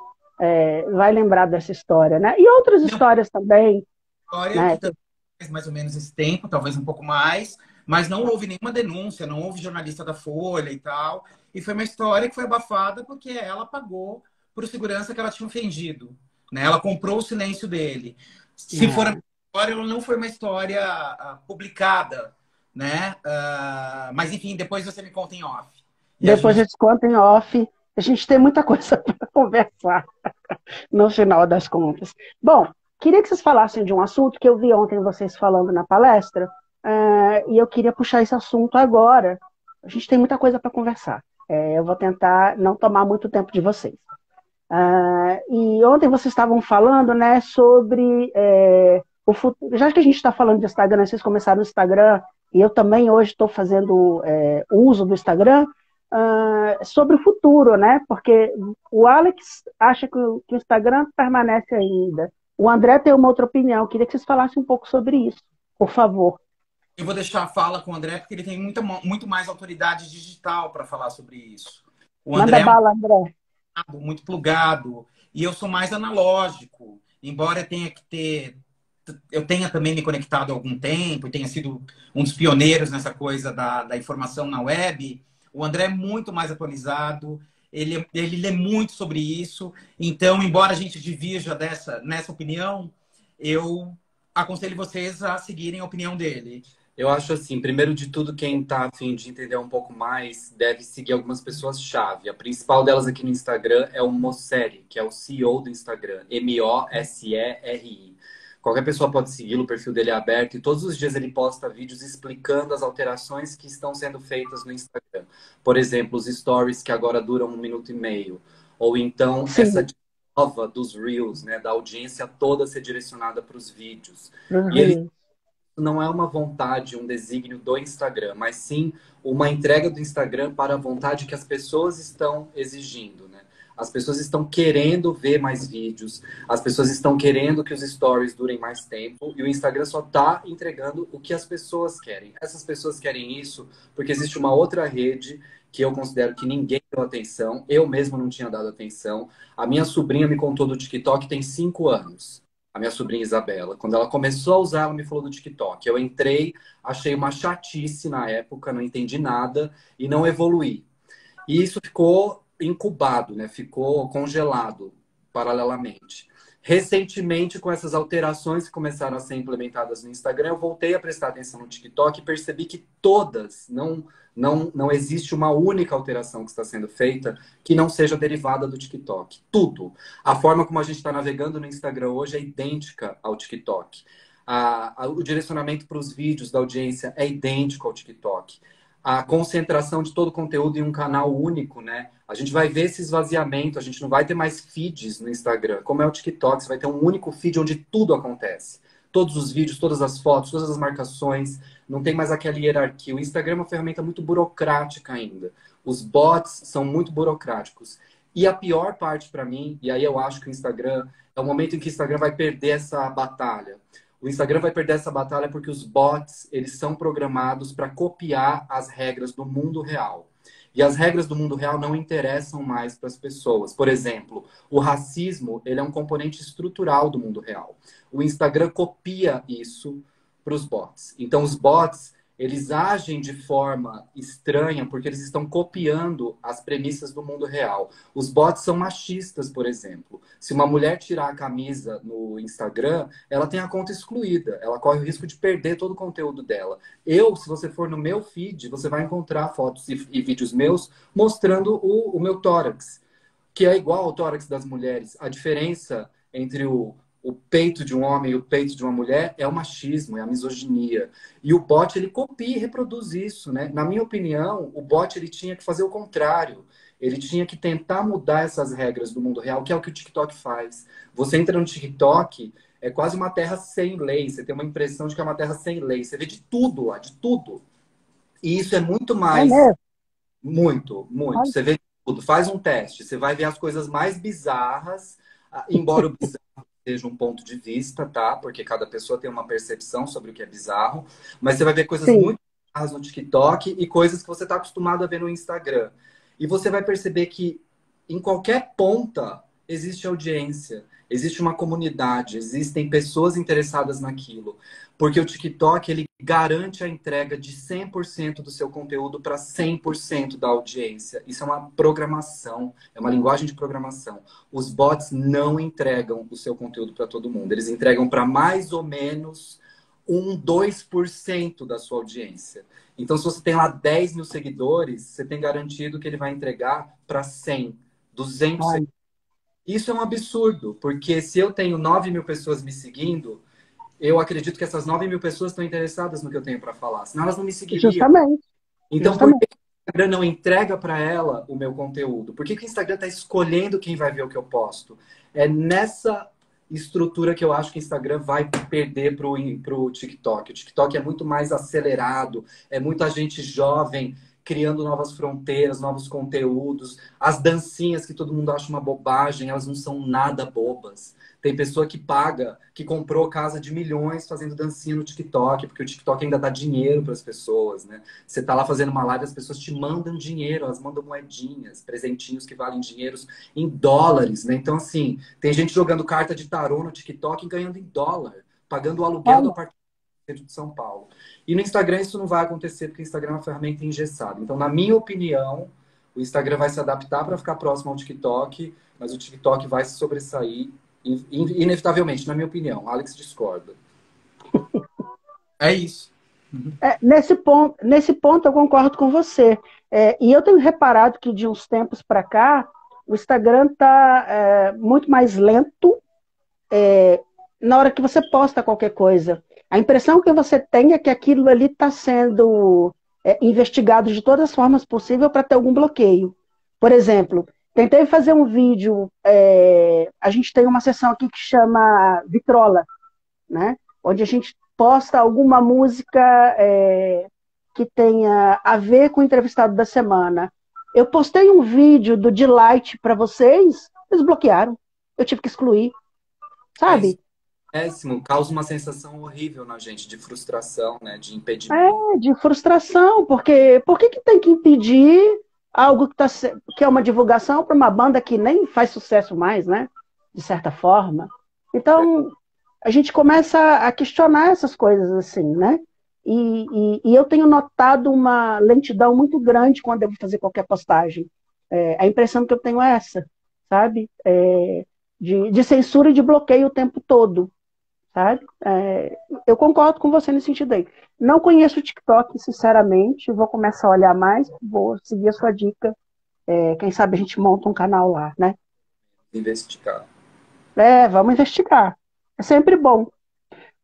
S1: vai lembrar dessa história, né? E outras histórias também.
S2: História
S1: Né?
S2: que também faz mais ou menos esse tempo, talvez um pouco mais, mas não houve nenhuma denúncia, não houve jornalista da Folha e tal. E foi uma história que foi abafada porque ela pagou por segurança que ela tinha ofendido. Né? Ela comprou o silêncio dele. Se for uma história, ela não foi uma história publicada. Né? Mas, enfim, depois você me conta em off.
S1: Depois a gente conta em off. A gente tem muita coisa para conversar no final das contas. Bom, queria que vocês falassem de um assunto que eu vi ontem vocês falando na palestra, e eu queria puxar esse assunto agora. A gente tem muita coisa para conversar. Eu vou tentar não tomar muito tempo de vocês. E ontem vocês estavam falando, né, sobre o futuro. Já que a gente está falando de Instagram, vocês começaram no Instagram, e eu também hoje estou fazendo uso do Instagram, sobre o futuro, né? Porque o Alex acha que o Instagram permanece ainda. O André tem uma outra opinião. Eu queria que vocês falassem um pouco sobre isso, por favor.
S2: Eu vou deixar a fala com o André, porque ele tem muito mais autoridade digital para falar sobre isso. O André
S1: Manda bala, André.
S2: Muito plugado, e eu sou mais analógico, embora eu tenha também me conectado há algum tempo e tenha sido um dos pioneiros nessa coisa da informação na web. O André é muito mais atualizado, ele lê muito sobre isso, então, embora a gente divirja nessa opinião, eu aconselho vocês a seguirem a opinião dele.
S3: Eu acho assim, primeiro de tudo, quem está a fim de entender um pouco mais deve seguir algumas pessoas-chave. A principal delas aqui no Instagram é o Mosseri, que é o CEO do Instagram, Mosseri. Qualquer pessoa pode segui-lo, o perfil dele é aberto e todos os dias ele posta vídeos explicando as alterações que estão sendo feitas no Instagram. Por exemplo, os stories que agora duram 1 minuto e meio. Ou então essa nova dos Reels, né, da audiência toda ser direcionada para os vídeos. E ele não é uma vontade, um desígnio do Instagram, mas sim uma entrega do Instagram para a vontade que as pessoas estão exigindo, né? As pessoas estão querendo ver mais vídeos, as pessoas estão querendo que os stories durem mais tempo e o Instagram só está entregando o que as pessoas querem. Essas pessoas querem isso porque existe uma outra rede que eu considero que ninguém deu atenção, eu mesmo não tinha dado atenção. A minha sobrinha me contou do TikTok tem 5 anos. A minha sobrinha Isabela. Quando ela começou a usar, ela me falou do TikTok. Eu entrei, achei uma chatice na época, não entendi nada e não evoluí. E isso ficou incubado, né? Ficou congelado paralelamente. Recentemente, com essas alterações que começaram a ser implementadas no Instagram, eu voltei a prestar atenção no TikTok e percebi que todas, Não existe uma única alteração que está sendo feita que não seja derivada do TikTok. Tudo. A forma como a gente está navegando no Instagram hoje é idêntica ao TikTok. O direcionamento para os vídeos da audiência é idêntico ao TikTok. A concentração de todo o conteúdo em um canal único, né? A gente vai ver esse esvaziamento, a gente não vai ter mais feeds no Instagram. Como é o TikTok, você vai ter um único feed onde tudo acontece. Todos os vídeos, todas as fotos, todas as marcações, não tem mais aquela hierarquia. O Instagram é uma ferramenta muito burocrática ainda. Os bots são muito burocráticos. E a pior parte para mim, e aí eu acho que o Instagram é o momento em que o Instagram vai perder essa batalha. O Instagram vai perder essa batalha porque os bots, eles são programados para copiar as regras do mundo real. E as regras do mundo real não interessam mais para as pessoas. Por exemplo, o racismo, ele é um componente estrutural do mundo real. O Instagram copia isso para os bots. Então, os bots, eles agem de forma estranha porque eles estão copiando as premissas do mundo real. Os bots são machistas, por exemplo. Se uma mulher tirar a camisa no Instagram, ela tem a conta excluída. Ela corre o risco de perder todo o conteúdo dela. Se você for no meu feed, você vai encontrar fotos e vídeos meus mostrando o meu tórax, que é igual ao tórax das mulheres. A diferença entre o peito de um homem e o peito de uma mulher é o machismo, é a misoginia. E o bot, ele copia e reproduz isso, né? Na minha opinião, o bot, ele tinha que fazer o contrário. Ele tinha que tentar mudar essas regras do mundo real, que é o que o TikTok faz. Você entra no TikTok, é quase uma terra sem lei. Você tem uma impressão de que é uma terra sem lei. Você vê de tudo lá, de tudo. E isso é muito
S1: É
S3: mais...
S1: mesmo?
S3: Muito, muito.
S1: Olha,
S3: Você vê de tudo. Faz um teste. Você vai ver as coisas mais bizarras, embora o bizarro seja um ponto de vista, tá? Porque cada pessoa tem uma percepção sobre o que é bizarro. Mas você vai ver coisas
S1: sim.
S3: muito bizarras no TikTok e coisas que você está acostumado a ver no Instagram. E você vai perceber que em qualquer ponta existe audiência, existe uma comunidade, existem pessoas interessadas naquilo. Porque o TikTok, ele garante a entrega de 100% do seu conteúdo para 100% da audiência. Isso é uma programação, é uma linguagem de programação. Os bots não entregam o seu conteúdo para todo mundo. Eles entregam para mais ou menos 2% da sua audiência. Então, se você tem lá 10 mil seguidores, você tem garantido que ele vai entregar para 100, 200
S1: Olha,
S3: seguidores. Isso é um absurdo, porque se eu tenho 9 mil pessoas me seguindo, eu acredito que essas 9 mil pessoas estão interessadas no que eu tenho para falar, senão elas não me seguiriam.
S1: justamente,
S3: Então, por que
S1: justamente.
S3: o Instagram não entrega para ela o meu conteúdo? Por que o Instagram está escolhendo quem vai ver o que eu posto? É nessa estrutura que eu acho que o Instagram vai perder para o TikTok. O TikTok é muito mais acelerado, é muita gente jovem criando novas fronteiras, novos conteúdos. As dancinhas que todo mundo acha uma bobagem, elas não são nada bobas. Tem pessoa que paga, que comprou casa de milhões fazendo dancinha no TikTok, porque o TikTok ainda dá dinheiro para as pessoas, né? Você tá lá fazendo uma live, as pessoas te mandam dinheiro, elas mandam moedinhas, presentinhos que valem dinheiros em dólares, né? Então, assim, tem gente jogando carta de tarô no TikTok e ganhando em dólar, pagando o aluguel do
S1: Olha,
S3: apartamento de São Paulo. E no Instagram isso não vai acontecer, porque o Instagram é uma ferramenta engessada. Então, na minha opinião, o Instagram vai se adaptar para ficar próximo ao TikTok, mas o TikTok vai se sobressair inevitavelmente, na minha opinião. Alex discorda.
S2: É isso.
S1: nesse ponto eu concordo com você. E eu tenho reparado que de uns tempos para cá, o Instagram está muito mais lento na hora que você posta qualquer coisa. A impressão que você tem é que aquilo ali está sendo investigado de todas as formas possíveis para ter algum bloqueio. Por exemplo, tentei fazer um vídeo, a gente tem uma seção aqui que chama Vitrola, né? Onde a gente posta alguma música que tenha a ver com o entrevistado da semana. Eu postei um vídeo do Delight para vocês, eles bloquearam. Eu tive que excluir,
S3: É isso.
S1: sabe?
S3: Péssimo, causa uma sensação horrível na gente, de frustração, né? De impedimento.
S1: De frustração, porque por que tem que impedir algo que é uma divulgação para uma banda que nem faz sucesso mais, né? De certa forma. Então, a gente começa a questionar essas coisas assim, né? E eu tenho notado uma lentidão muito grande quando eu vou fazer qualquer postagem. A impressão que eu tenho é essa, sabe? De censura e de bloqueio o tempo todo, sabe? Eu concordo com você nesse sentido aí. Não conheço o TikTok, sinceramente, vou começar a olhar mais, vou seguir a sua dica. Quem sabe a gente monta um canal lá, né?
S3: Investigar.
S1: Vamos investigar. É sempre bom.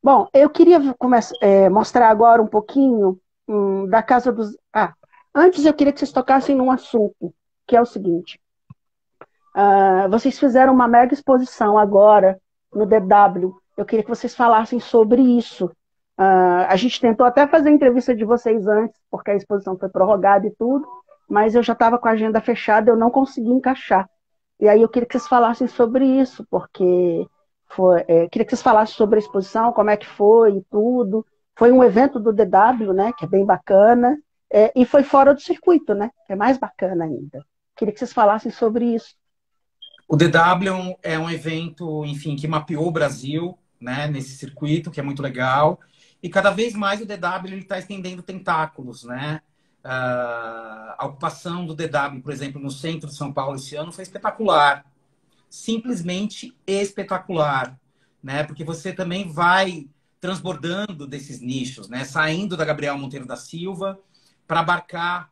S1: Bom, eu queria mostrar agora um pouquinho da Casa dos... Antes eu queria que vocês tocassem num assunto, que é o seguinte. Vocês fizeram uma mega exposição agora no DW. Eu queria que vocês falassem sobre isso. A gente tentou até fazer a entrevista de vocês antes, porque a exposição foi prorrogada e tudo, mas eu já estava com a agenda fechada, eu não consegui encaixar. E aí eu queria que vocês falassem sobre isso, porque queria que vocês falassem sobre a exposição, como é que foi e tudo. Foi um evento do DW, né, que é bem bacana, e foi fora do circuito, né, que é mais bacana ainda. Queria que vocês falassem sobre isso.
S2: O DW é um evento, enfim, que mapeou o Brasil, né, nesse circuito, que é muito legal. E cada vez mais o DW está estendendo tentáculos, né? A ocupação do DW, por exemplo, no centro de São Paulo esse ano foi espetacular. Simplesmente espetacular, né? Porque você também vai transbordando desses nichos, né? Saindo da Gabriel Monteiro da Silva para abarcar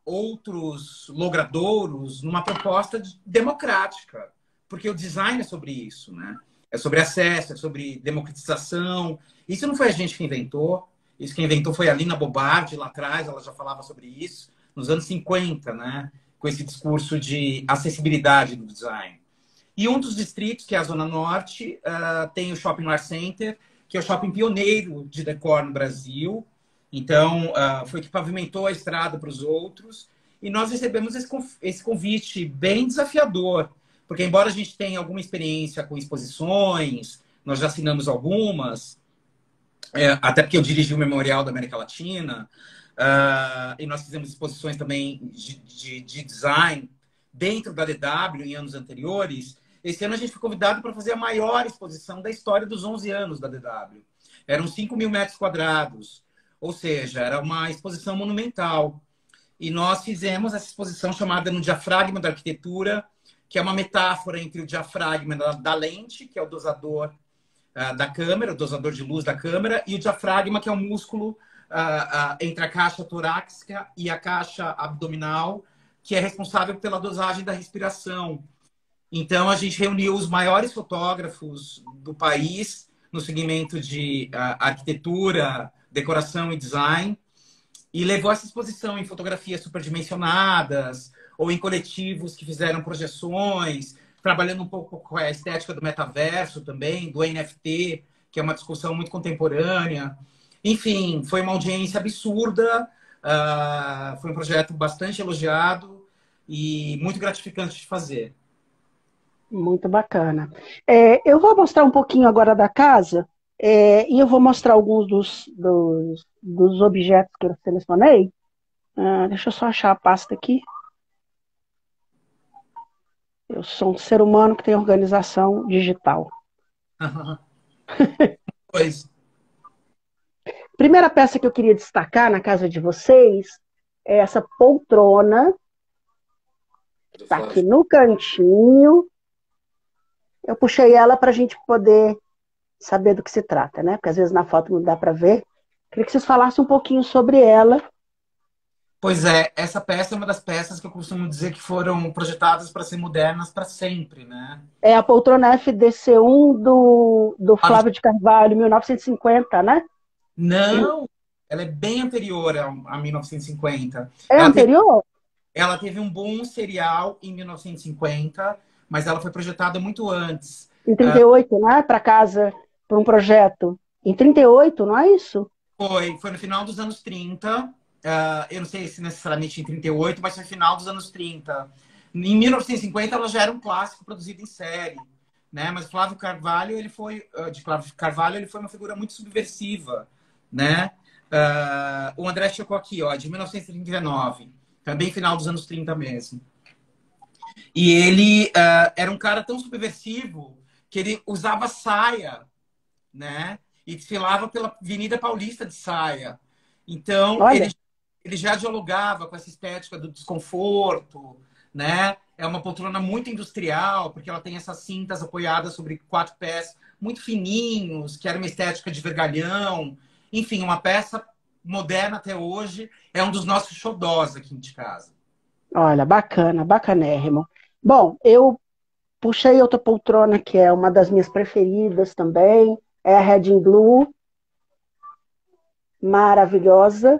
S2: outros logradouros numa proposta democrática, porque o design é sobre isso, né? É sobre acesso, é sobre democratização. Isso não foi a gente que inventou. Isso que inventou foi a Lina Bobardi, lá atrás, ela já falava sobre isso, nos anos 50, né? Com esse discurso de acessibilidade do design. E um dos distritos, que é a Zona Norte, tem o Shopping Lar Center, que é o shopping pioneiro de decor no Brasil. Então, foi que pavimentou a estrada para os outros. E nós recebemos esse convite bem desafiador, porque embora a gente tenha alguma experiência com exposições, nós já assinamos algumas, até porque eu dirigi o Memorial da América Latina, e nós fizemos exposições também de design dentro da DW em anos anteriores. Esse ano a gente foi convidado para fazer a maior exposição da história dos 11 anos da DW. Eram 5.000 metros quadrados, ou seja, era uma exposição monumental. E nós fizemos essa exposição chamada No Diafragma da Arquitetura, que é uma metáfora entre o diafragma da lente, que é o dosador da câmera, o dosador de luz da câmera, e o diafragma, que é o músculo entre a caixa torácica e a caixa abdominal, que é responsável pela dosagem da respiração. Então, a gente reuniu os maiores fotógrafos do país no segmento de arquitetura, decoração e design, e levou essa exposição em fotografias superdimensionadas ou em coletivos que fizeram projeções, trabalhando um pouco com a estética do metaverso também, do NFT, que é uma discussão muito contemporânea. Enfim, foi uma audiência absurda, foi um projeto bastante elogiado e muito gratificante de fazer.
S1: Muito bacana. Eu vou mostrar um pouquinho agora da casa, e eu vou mostrar alguns dos objetos que eu selecionei. Deixa eu só achar a pasta aqui. Eu sou um ser humano que tem organização digital.
S2: Pois.
S1: Primeira peça que eu queria destacar na casa de vocês é essa poltrona. Está aqui no cantinho. Eu puxei ela para a gente poder saber do que se trata, né? Porque às vezes na foto não dá para ver. Queria que vocês falassem um pouquinho sobre ela.
S2: Pois é, essa peça é uma das peças que eu costumo dizer que foram projetadas para ser modernas para sempre, né?
S1: É a poltrona FDC1 do Flávio de Carvalho, 1950, né?
S2: Não, ela é bem anterior a 1950.
S1: É anterior?
S2: Ela teve um boom serial em 1950, mas ela foi projetada muito antes.
S1: Em 38, né? Para casa, para um projeto. Em 38, não é isso?
S2: Foi no final dos anos 30. Eu não sei se necessariamente em 38, mas foi no final dos anos 30. Em 1950, ela já era um clássico produzido em série, né? Mas Flávio Carvalho, ele foi uma figura muito subversiva, né? O André chegou aqui, ó, de 1939, também final dos anos 30 mesmo. E ele era um cara tão subversivo que ele usava saia, né? E desfilava pela Avenida Paulista de saia. Então, ele já dialogava com essa estética do desconforto, né? é uma poltrona muito industrial, porque ela tem essas cintas apoiadas sobre 4 pés muito fininhos, que era uma estética de vergalhão. Enfim, uma peça moderna até hoje. É um dos nossos xodós aqui de casa.
S1: Olha, bacana, bacanérrimo. Bom, eu puxei outra poltrona que é uma das minhas preferidas também, é a Red in Blue, maravilhosa.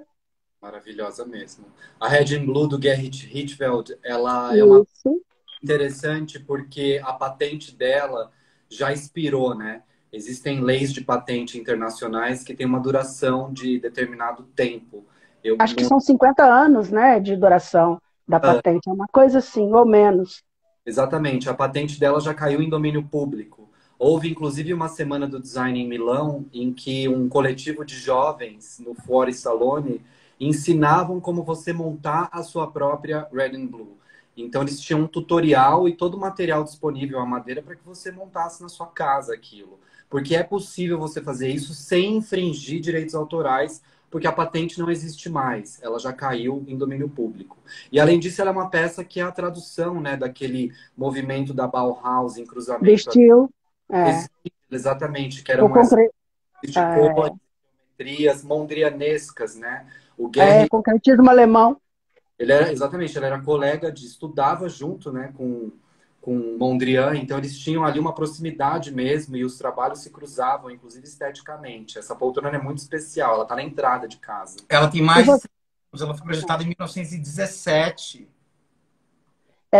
S3: Maravilhosa mesmo. A Red and Blue do Gerrit Rietveld, ela é uma
S1: Isso.
S3: interessante porque a patente dela já expirou, né? Existem leis de patente internacionais que têm uma duração de determinado tempo. Eu
S1: Acho que
S3: não...
S1: são 50 anos, né, de duração da patente, é uma coisa assim, ou menos.
S3: Exatamente, a patente dela já caiu em domínio público. Houve inclusive uma semana do design em Milão em que um coletivo de jovens no Fuori Salone ensinavam como você montar a sua própria Red and Blue. Então eles tinham um tutorial e todo o material disponível à madeira para que você montasse na sua casa aquilo. Porque é possível você fazer isso sem infringir direitos autorais, porque a patente não existe mais, ela já caiu em domínio público. E além disso, ela é uma peça que é a tradução, né, daquele movimento da Bauhaus em cruzamento.
S1: Vestiu, é,
S3: Exatamente, que
S1: o
S3: eram essas
S1: concre...
S3: de cores, geometrias mondrianescas, né? O
S1: é,
S3: Gehry,
S1: concretismo alemão.
S3: ele era, exatamente, ele era colega de, estudava junto, né, com Mondrian, então eles tinham ali uma proximidade mesmo e os trabalhos se cruzavam, inclusive esteticamente. Essa poltrona é muito especial, ela está na entrada de casa.
S2: Ela tem
S1: E
S2: mais de
S1: você,
S2: 100 anos, ela foi projetada em 1917.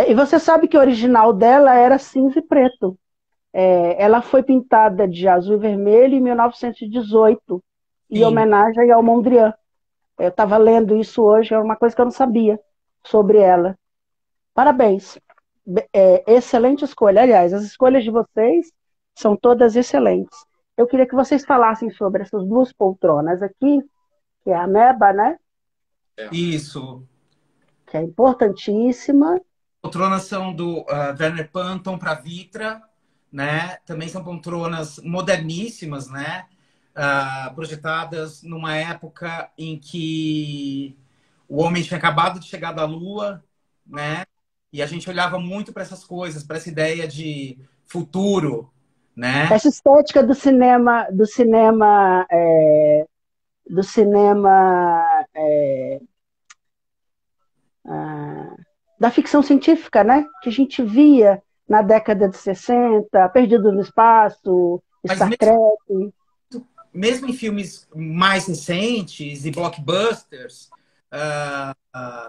S1: e você sabe que o original dela era cinza e preto. É, ela foi pintada de azul e vermelho em 1918, em
S2: Sim.
S1: homenagem ao Mondrian. Eu estava lendo isso hoje, é uma coisa que eu não sabia sobre ela. Parabéns. Excelente escolha. Aliás, as escolhas de vocês são todas excelentes. Eu queria que vocês falassem sobre essas duas poltronas aqui, que é a Meba, né?
S2: Isso.
S1: Que é importantíssima.
S2: Poltronas são do Werner Panton para Vitra, né? Também são poltronas moderníssimas, né? Projetadas numa época em que o homem tinha acabado de chegar da Lua, né? E a gente olhava muito para essas coisas, para essa ideia de futuro, né?
S1: Essa estética do cinema da ficção científica, né? Que a gente via na década de 60, Perdido no Espaço,
S2: Mas
S1: Star Trek.
S2: mesmo em filmes mais recentes e blockbusters,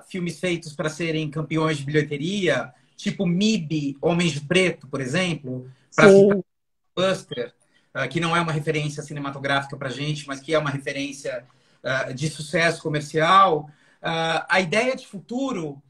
S2: filmes feitos para serem campeões de bilheteria, tipo MIB, Homens de Preto, por exemplo, para citar
S1: Sim,
S2: Buster, que não é uma referência cinematográfica para a gente, mas que é uma referência de sucesso comercial. A ideia de futuro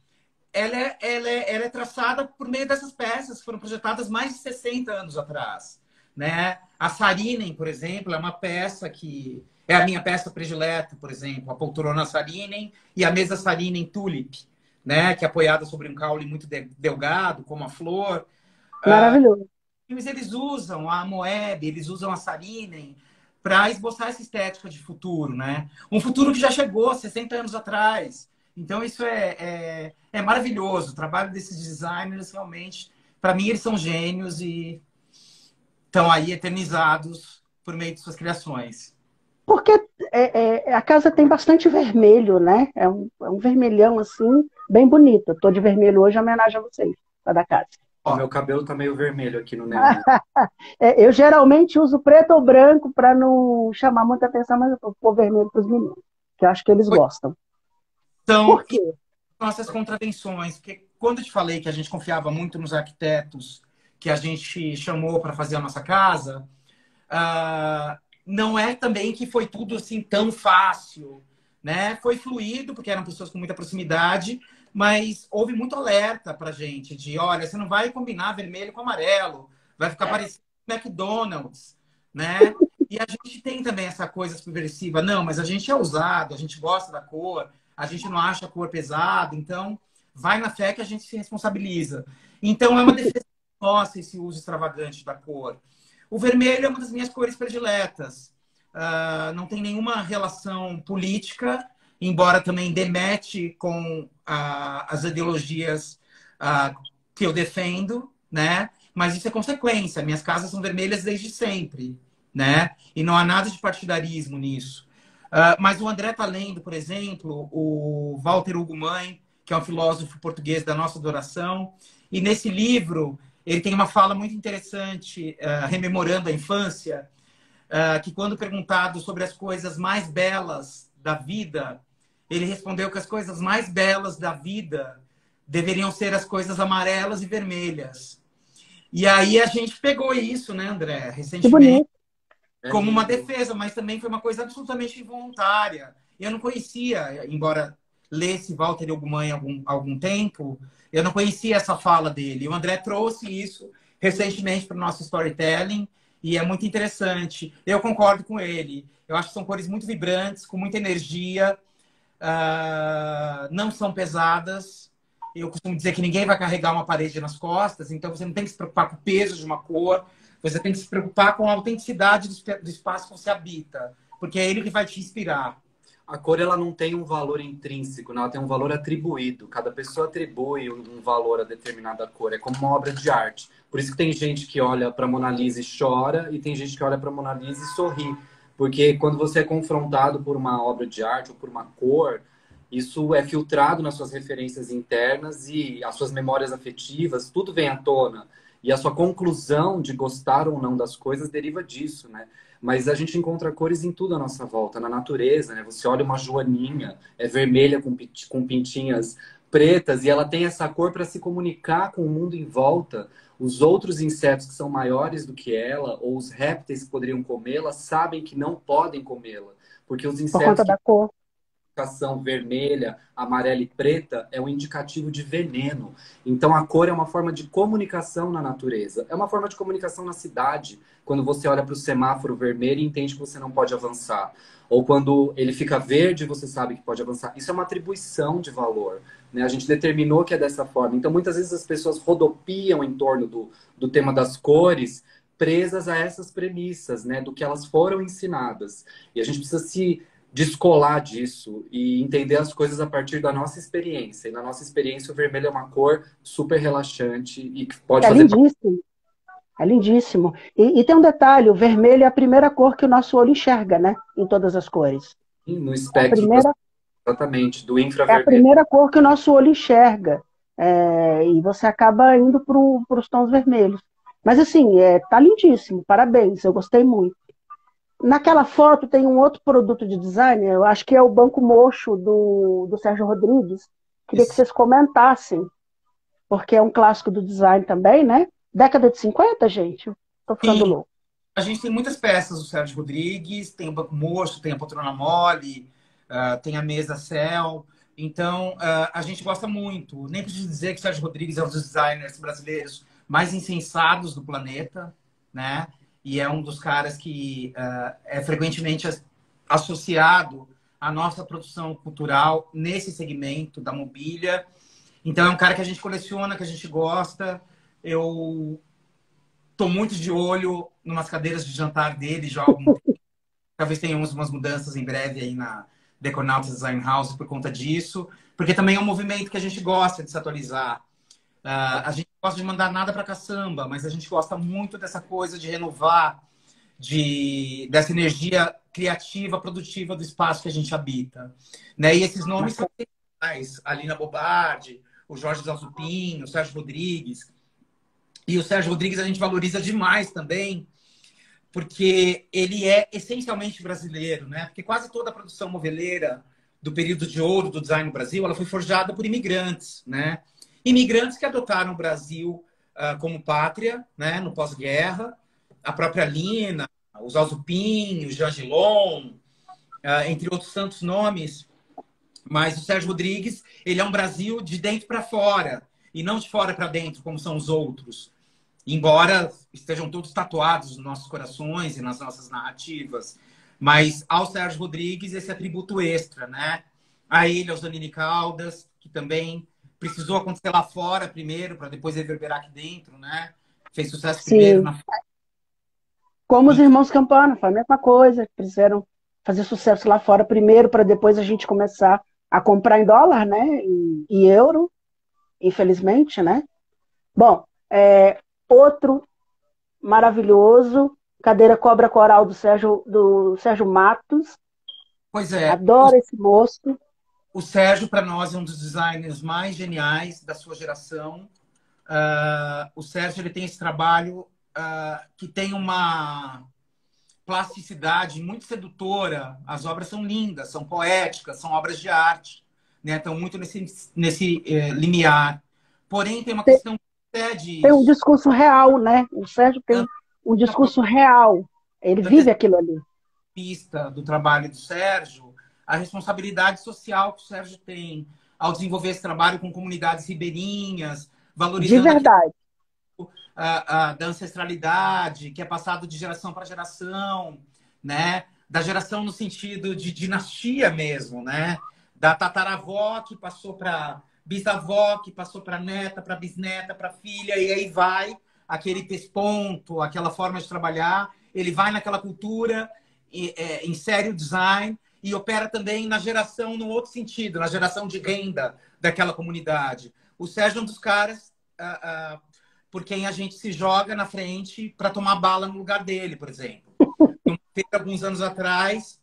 S2: ela é traçada por meio dessas peças que foram projetadas mais de 60 anos atrás, né? A Saarinen, por exemplo, é uma peça que é a minha peça predileta, por exemplo, a poltrona Saarinen e a mesa Saarinen Tulip, né? Que é apoiada sobre um caule muito delgado, como a flor.
S1: maravilhoso.
S2: Eles usam a Moeb, eles usam a Saarinen para esboçar essa estética de futuro, né? Um futuro que já chegou 60 anos atrás. Então, isso é maravilhoso. O trabalho desses designers, realmente, para mim, eles são gênios e estão aí eternizados por meio de suas criações.
S1: Porque a casa tem bastante vermelho, né? É um vermelhão, assim, bem bonito. Estou de vermelho hoje em homenagem a vocês, lá da casa.
S3: O meu cabelo tá meio vermelho aqui no neon.
S1: Eu geralmente uso preto ou branco para não chamar muita atenção, mas eu vou pôr vermelho para os meninos, que eu acho que eles gostam.
S2: Então,
S1: Por quê?
S2: nossas contravenções, porque quando eu te falei que a gente confiava muito nos arquitetos que a gente chamou para fazer a nossa casa, não é também que foi tudo assim tão fácil, né? Foi fluido, porque eram pessoas com muita proximidade, mas houve muito alerta para gente de, olha, você não vai combinar vermelho com amarelo, vai ficar parecendo McDonald's, né? E a gente tem também essa coisa subversiva, não, mas a gente é ousado, a gente gosta da cor, a gente não acha a cor pesada, então vai na fé que a gente se responsabiliza. Então é uma defesa nossa esse uso extravagante da cor. O vermelho é uma das minhas cores prediletas. Não tem nenhuma relação política, embora também demete com as ideologias que eu defendo, né? Mas isso é consequência. Minhas casas são vermelhas desde sempre, né? E não há nada de partidarismo nisso. Mas o André está lendo, por exemplo, o Walter Ugumãe, que é um filósofo português da nossa adoração. E nesse livro, ele tem uma fala muito interessante, rememorando a infância, que quando perguntado sobre as coisas mais belas da vida, ele respondeu que as coisas mais belas da vida deveriam ser as coisas amarelas e vermelhas. E aí a gente pegou isso, né, André, recentemente, como uma defesa, mas também foi uma coisa absolutamente involuntária. Eu não conhecia, embora lesse Walter Ugumãe há algum tempo, eu não conhecia essa fala dele. E o André trouxe isso recentemente para o nosso storytelling, e é muito interessante. Eu concordo com ele. Eu acho que são cores muito vibrantes, com muita energia, não são pesadas. Eu costumo dizer que ninguém vai carregar uma parede nas costas, então você não tem que se preocupar com o peso de uma cor, você tem que se preocupar com a autenticidade do espaço que você habita, porque é ele que vai te inspirar.
S3: A cor, ela não tem um valor intrínseco, né? Ela tem um valor atribuído. Cada pessoa atribui um valor a determinada cor. É como uma obra de arte. Por isso que tem gente que olha para Mona Lisa e chora, e tem gente que olha para Mona Lisa e sorri. Porque quando você é confrontado por uma obra de arte ou por uma cor, isso é filtrado nas suas referências internas e as suas memórias afetivas, tudo vem à tona. E a sua conclusão de gostar ou não das coisas deriva disso, né? Mas a gente encontra cores em tudo à nossa volta, na natureza, né? Você olha uma joaninha, é vermelha com pintinhas pretas, e ela tem essa cor para se comunicar com o mundo em volta. Os outros insetos que são maiores do que ela, ou os répteis que poderiam comê-la, sabem que não podem comê-la. Porque os
S1: Por conta
S3: insetos
S1: da cor.
S3: indicação vermelha, amarela e preta é um indicativo de veneno. Então a cor é uma forma de comunicação na natureza. É uma forma de comunicação na cidade. Quando você olha para o semáforo vermelho e entende que você não pode avançar. Ou quando ele fica verde, você sabe que pode avançar. Isso é uma atribuição de valor, né? A gente determinou que é dessa forma. Então muitas vezes as pessoas rodopiam em torno do tema das cores, presas a essas premissas, né? Do que elas foram ensinadas. E a gente precisa se descolar disso e entender as coisas a partir da nossa experiência. E na nossa experiência, o vermelho é uma cor super relaxante e que pode
S1: É
S3: fazer...
S1: lindíssimo. É lindíssimo. E tem um detalhe, o vermelho é a primeira cor que o nosso olho enxerga, né? Em todas as cores.
S3: no
S1: É a
S3: espectro,
S1: primeira,
S3: exatamente, do
S1: é a
S3: infravermelho.
S1: primeira cor que o nosso olho enxerga. E você acaba indo para os tons vermelhos. Mas assim, tá lindíssimo, parabéns, eu gostei muito. Naquela foto tem um outro produto de design, eu acho que é o Banco Mocho do Sérgio Rodrigues. Queria que vocês comentassem, porque é um clássico do design também, né? Década de 50, gente? Tô ficando
S2: Sim,
S1: louco.
S2: a gente tem muitas peças do Sérgio Rodrigues, tem o Banco Moço, tem a Poltrona Mole, tem a Mesa Céu. Então, a gente gosta muito. Nem preciso dizer que o Sérgio Rodrigues é um dos designers brasileiros mais insensados do planeta, né? E é um dos caras que é frequentemente associado à nossa produção cultural nesse segmento da mobília. Então, é um cara que a gente coleciona, que a gente gosta. Eu estou muito de olho numas cadeiras de jantar dele já há algum tempo. Talvez tenhamos umas mudanças em breve aí na Decornautas Design House por conta disso, porque também é um movimento que a gente gosta de se atualizar. A gente não gosta de mandar nada para caçamba, mas a gente gosta muito dessa coisa de renovar, dessa energia criativa, produtiva do espaço que a gente habita. Né? E esses nomes são essenciais. A Lina Bobardi, o Jorge Zalzupin, o Sérgio Rodrigues. E o Sérgio Rodrigues a gente valoriza demais também, porque ele é essencialmente brasileiro, né? Porque quase toda a produção moveleira do período de ouro do design no Brasil, ela foi forjada por imigrantes, né? Imigrantes que adotaram o Brasil como pátria, né? No pós-guerra, a própria Lina, o Zalzupin, o Jean Gilon, entre outros tantos nomes. Mas o Sérgio Rodrigues, ele é um Brasil de dentro para fora, e não de fora para dentro, como são os outros. Embora estejam todos tatuados nos nossos corações e nas nossas narrativas. Mas ao Sérgio Rodrigues, esse atributo extra, né? A ele, ao Zanini Caldas, que também precisou acontecer lá fora primeiro, para depois reverberar aqui dentro, né? Fez sucesso primeiro na...
S1: Como os irmãos Campana, foi a mesma coisa. Precisaram fazer sucesso lá fora primeiro, para depois a gente começar a comprar em dólar, né? E euro, infelizmente, né? Bom, outro maravilhoso, cadeira Cobra Coral do Sérgio Matos.
S2: Pois é,
S1: Adoro esse moço.
S2: o Sérgio, para nós, é um dos designers mais geniais da sua geração. O Sérgio ele tem esse trabalho que tem uma plasticidade muito sedutora. As obras são lindas, são poéticas, são obras de arte, né? Estão muito nesse limiar. Porém, tem uma questão que
S1: Tem um
S2: disso.
S1: discurso real, né? O Sérgio tem um discurso real. Ele vive aquilo ali.
S2: Pista do trabalho do Sérgio, a responsabilidade social que o Sérgio tem ao desenvolver esse trabalho com comunidades ribeirinhas,
S1: De
S2: valorizando aquilo
S1: verdade.
S2: da ancestralidade, que é passado de geração para geração, né? Da geração no sentido de dinastia mesmo, né? Da tataravó que passou para bisavó, que passou para neta, para bisneta, para filha, e aí vai aquele pesponto, aquela forma de trabalhar, ele vai naquela cultura, insere o design e opera também na geração, no outro sentido, na geração de renda daquela comunidade. O Sérgio é um dos caras por quem a gente se joga na frente para tomar bala no lugar dele, por exemplo. Alguns anos atrás,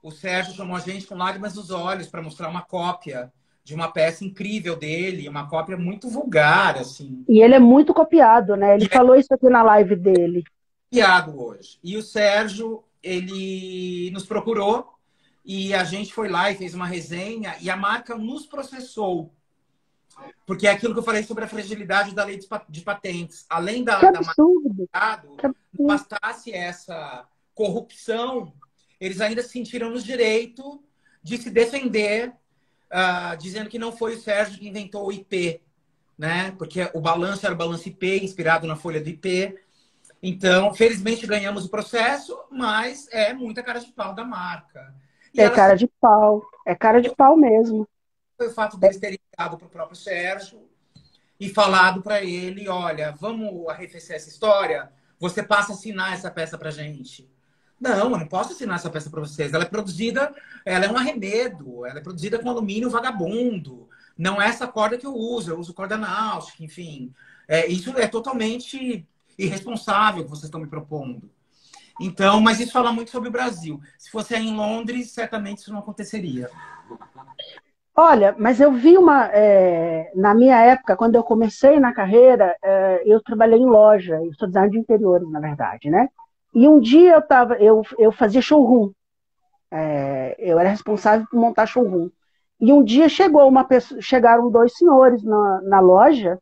S2: o Sérgio chamou a gente com lágrimas nos olhos para mostrar uma cópia de uma peça incrível dele, uma cópia muito vulgar, assim.
S1: E ele é muito copiado, né? Ele falou isso aqui na live dele.
S2: Copiado hoje. E o Sérgio, ele nos procurou e a gente foi lá e fez uma resenha e a marca nos processou. Porque é aquilo que eu falei sobre a fragilidade da lei de patentes. Além da
S1: absurdo!
S2: não bastasse essa corrupção, eles ainda se sentiram no direito de se defender, dizendo que não foi o Sérgio que inventou o IP, né? Porque o balanço era o balanço IP, inspirado na folha do IP. Então, felizmente ganhamos o processo, mas é muita cara de pau da marca. E
S1: É cara de pau. É cara de pau mesmo.
S2: Foi o fato deles terem ligado para o próprio Sérgio e falado para ele, olha, vamos arrefecer essa história? Você passa a assinar essa peça para gente. Não, eu não posso assinar essa peça para vocês. Ela é produzida, ela é um arremedo, ela é produzida com alumínio vagabundo. Não é essa corda que eu uso corda náutica, enfim. Isso é totalmente irresponsável que vocês estão me propondo. Então, mas isso fala muito sobre o Brasil. Se fosse aí em Londres, certamente isso não aconteceria.
S1: Olha, mas eu vi na minha época, quando eu comecei na carreira, eu trabalhei em loja, eu sou designer de interiores, na verdade, né? E um dia eu fazia showroom, eu era responsável por montar showroom. E um dia chegaram dois senhores na loja,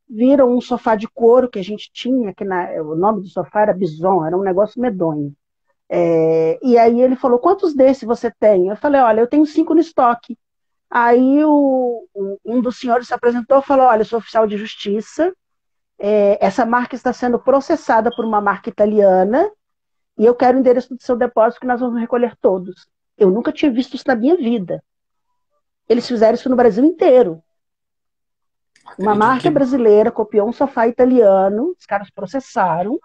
S1: viram um sofá de couro que a gente tinha, o nome do sofá era Bison, era um negócio medonho. E aí ele falou, quantos desses você tem? Eu falei, olha, eu tenho 5 no estoque. Aí um dos senhores se apresentou e falou, olha, eu sou oficial de justiça, essa marca está sendo processada por uma marca italiana e eu quero o endereço do seu depósito que nós vamos recolher todos. Eu nunca tinha visto isso na minha vida. Eles fizeram isso no Brasil inteiro. Uma marca brasileira copiou um sofá italiano, os caras processaram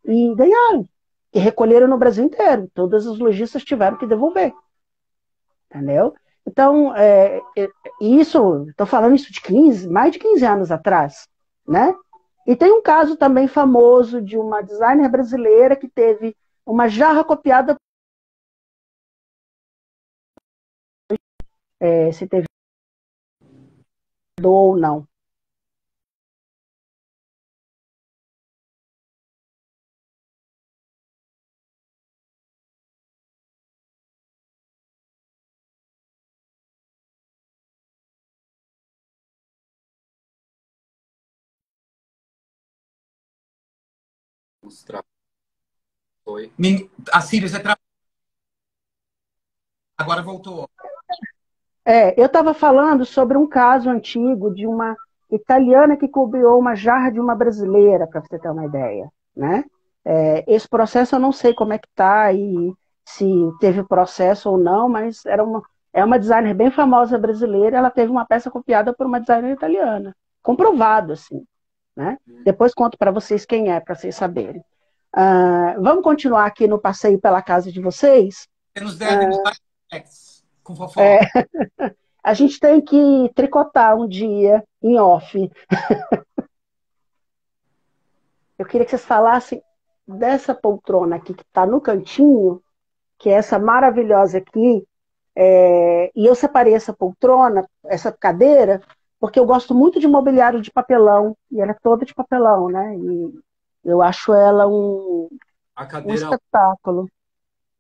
S1: e ganharam. E recolheram no Brasil inteiro. Todas as lojistas tiveram que devolver. Entendeu? Então, estou falando isso de mais de 15 anos atrás, né? E tem um caso também famoso de uma designer brasileira que teve uma jarra copiada. Se teve ou não.
S2: Foi. A Sírio, você agora voltou.
S1: Eu estava falando sobre um caso antigo de uma italiana que copiou uma jarra de uma brasileira, para você ter uma ideia, né? Esse processo eu não sei como é que está e se teve processo ou não, mas é uma designer bem famosa brasileira, ela teve uma peça copiada por uma designer italiana. Comprovado, assim, né? Depois conto para vocês quem é, para vocês saberem. Vamos continuar aqui no passeio pela casa de vocês?
S2: Você nos deve com fofoca.
S1: A gente tem que tricotar um dia em off. Eu queria que vocês falassem dessa poltrona aqui que está no cantinho, que é essa maravilhosa aqui. E eu separei essa poltrona, essa cadeira, porque eu gosto muito de mobiliário de papelão. E ela é toda de papelão, né? E eu acho ela
S3: A
S1: um
S3: cadeira,
S1: espetáculo.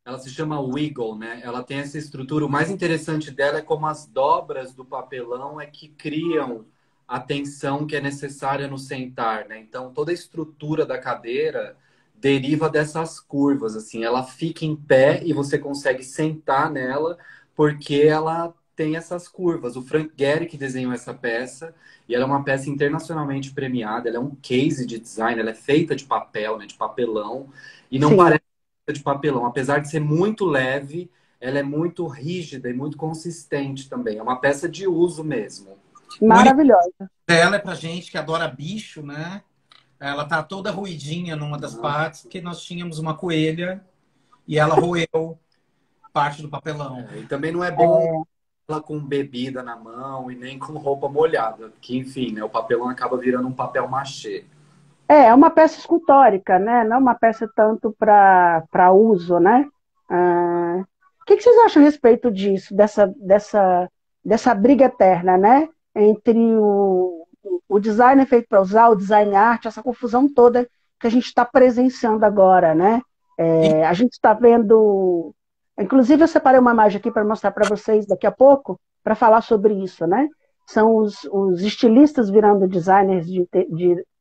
S3: ela se chama Wiggle, né? Ela tem essa estrutura. O mais interessante dela é como as dobras do papelão é que criam a tensão que é necessária no sentar, né? Então, toda a estrutura da cadeira deriva dessas curvas, assim. Ela fica em pé e você consegue sentar nela porque ela tem essas curvas. O Frank Gehry que desenhou essa peça e ela é uma peça internacionalmente premiada. Ela é um case de design. Ela é feita de papel, né? De papelão e não
S1: Sim,
S3: parece de papelão. Apesar de ser muito leve, ela é muito rígida e muito consistente também. É uma peça de uso mesmo.
S2: O único
S1: maravilhosa.
S2: dela é pra gente que adora bicho, né? Ela tá toda ruidinha numa das
S3: Ah,
S2: partes, porque nós tínhamos uma coelha e ela roeu parte do papelão.
S3: e também não é bom ela com bebida na mão e nem com roupa molhada, que enfim, né, o papelão acaba virando um papel machê.
S1: É uma peça escultórica, né? Não uma peça tanto para uso, né? O que vocês acham a respeito disso, dessa briga eterna, né? Entre o design é feito para usar, o design arte, essa confusão toda que a gente está presenciando agora, né?
S2: E
S1: A gente está vendo. Inclusive, eu separei uma imagem aqui para mostrar para vocês daqui a pouco, para falar sobre isso, né? São os estilistas virando designers de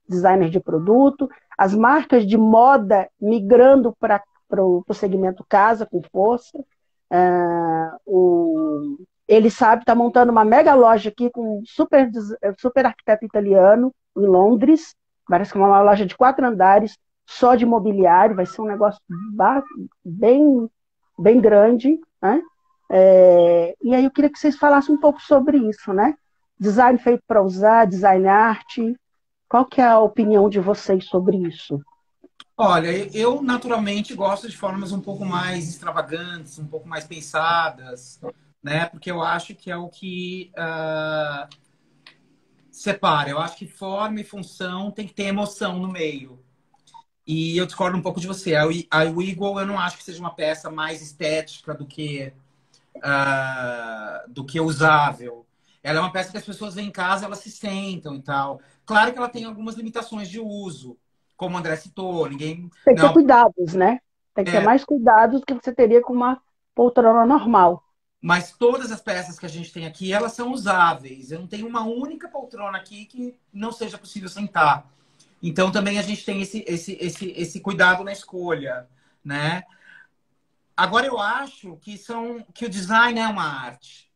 S1: designer de produto, as marcas de moda migrando para o segmento casa com força. Ele sabe, está montando uma mega loja aqui com um super arquiteto italiano em Londres, parece que é uma loja de 4 andares, só de mobiliário, vai ser um negócio bem, bem grande, né? E aí eu queria que vocês falassem um pouco sobre isso, né? Design feito para usar, design arte. Qual que é a opinião de vocês sobre isso?
S2: olha, eu naturalmente gosto de formas um pouco mais extravagantes, um pouco mais pensadas, né? Porque eu acho que é o que separa. Eu acho que forma e função tem que ter emoção no meio. E eu discordo um pouco de você. A Wiggle eu não acho que seja uma peça mais estética do que usável. Ela é uma peça que as pessoas vêm em casa, elas se sentam e tal. Claro que ela tem algumas limitações de uso, como o André citou. Ninguém.
S1: Tem que ter
S2: Não,
S1: cuidados, né? Tem que ter
S2: é,
S1: mais cuidados do que você teria com uma poltrona normal.
S2: mas todas as peças que a gente tem aqui, elas são usáveis. Eu não tenho uma única poltrona aqui que não seja possível sentar. Então também a gente tem esse cuidado na escolha, né? Agora eu acho que o design é uma arte.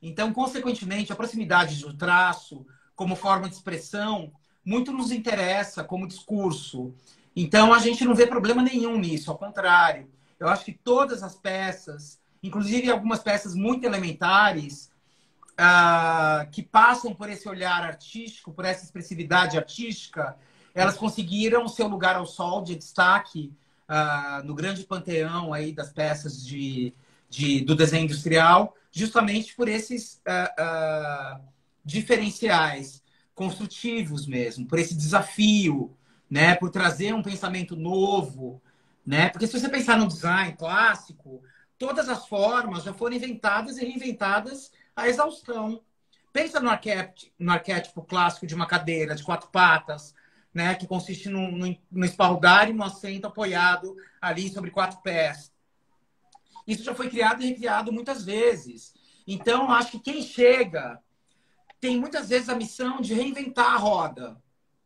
S2: Então, consequentemente, a proximidade do traço como forma de expressão muito nos interessa como discurso. Então, a gente não vê problema nenhum nisso, ao contrário. Eu acho que todas as peças, inclusive algumas peças muito elementares, que passam por esse olhar artístico, por essa expressividade artística, elas conseguiram o seu lugar ao sol de destaque no grande panteão aí das peças do desenho industrial, justamente por esses diferenciais construtivos mesmo, por esse desafio, né, por trazer um pensamento novo, né? Porque se você pensar no design clássico, todas as formas já foram inventadas e reinventadas à exaustão. Pensa no arquétipo clássico de uma cadeira de 4 patas, né, que consiste no espaldar e no assento apoiado ali sobre 4 pés. Isso já foi criado e recriado muitas vezes. Então, acho que quem chega tem muitas vezes a missão de reinventar a roda,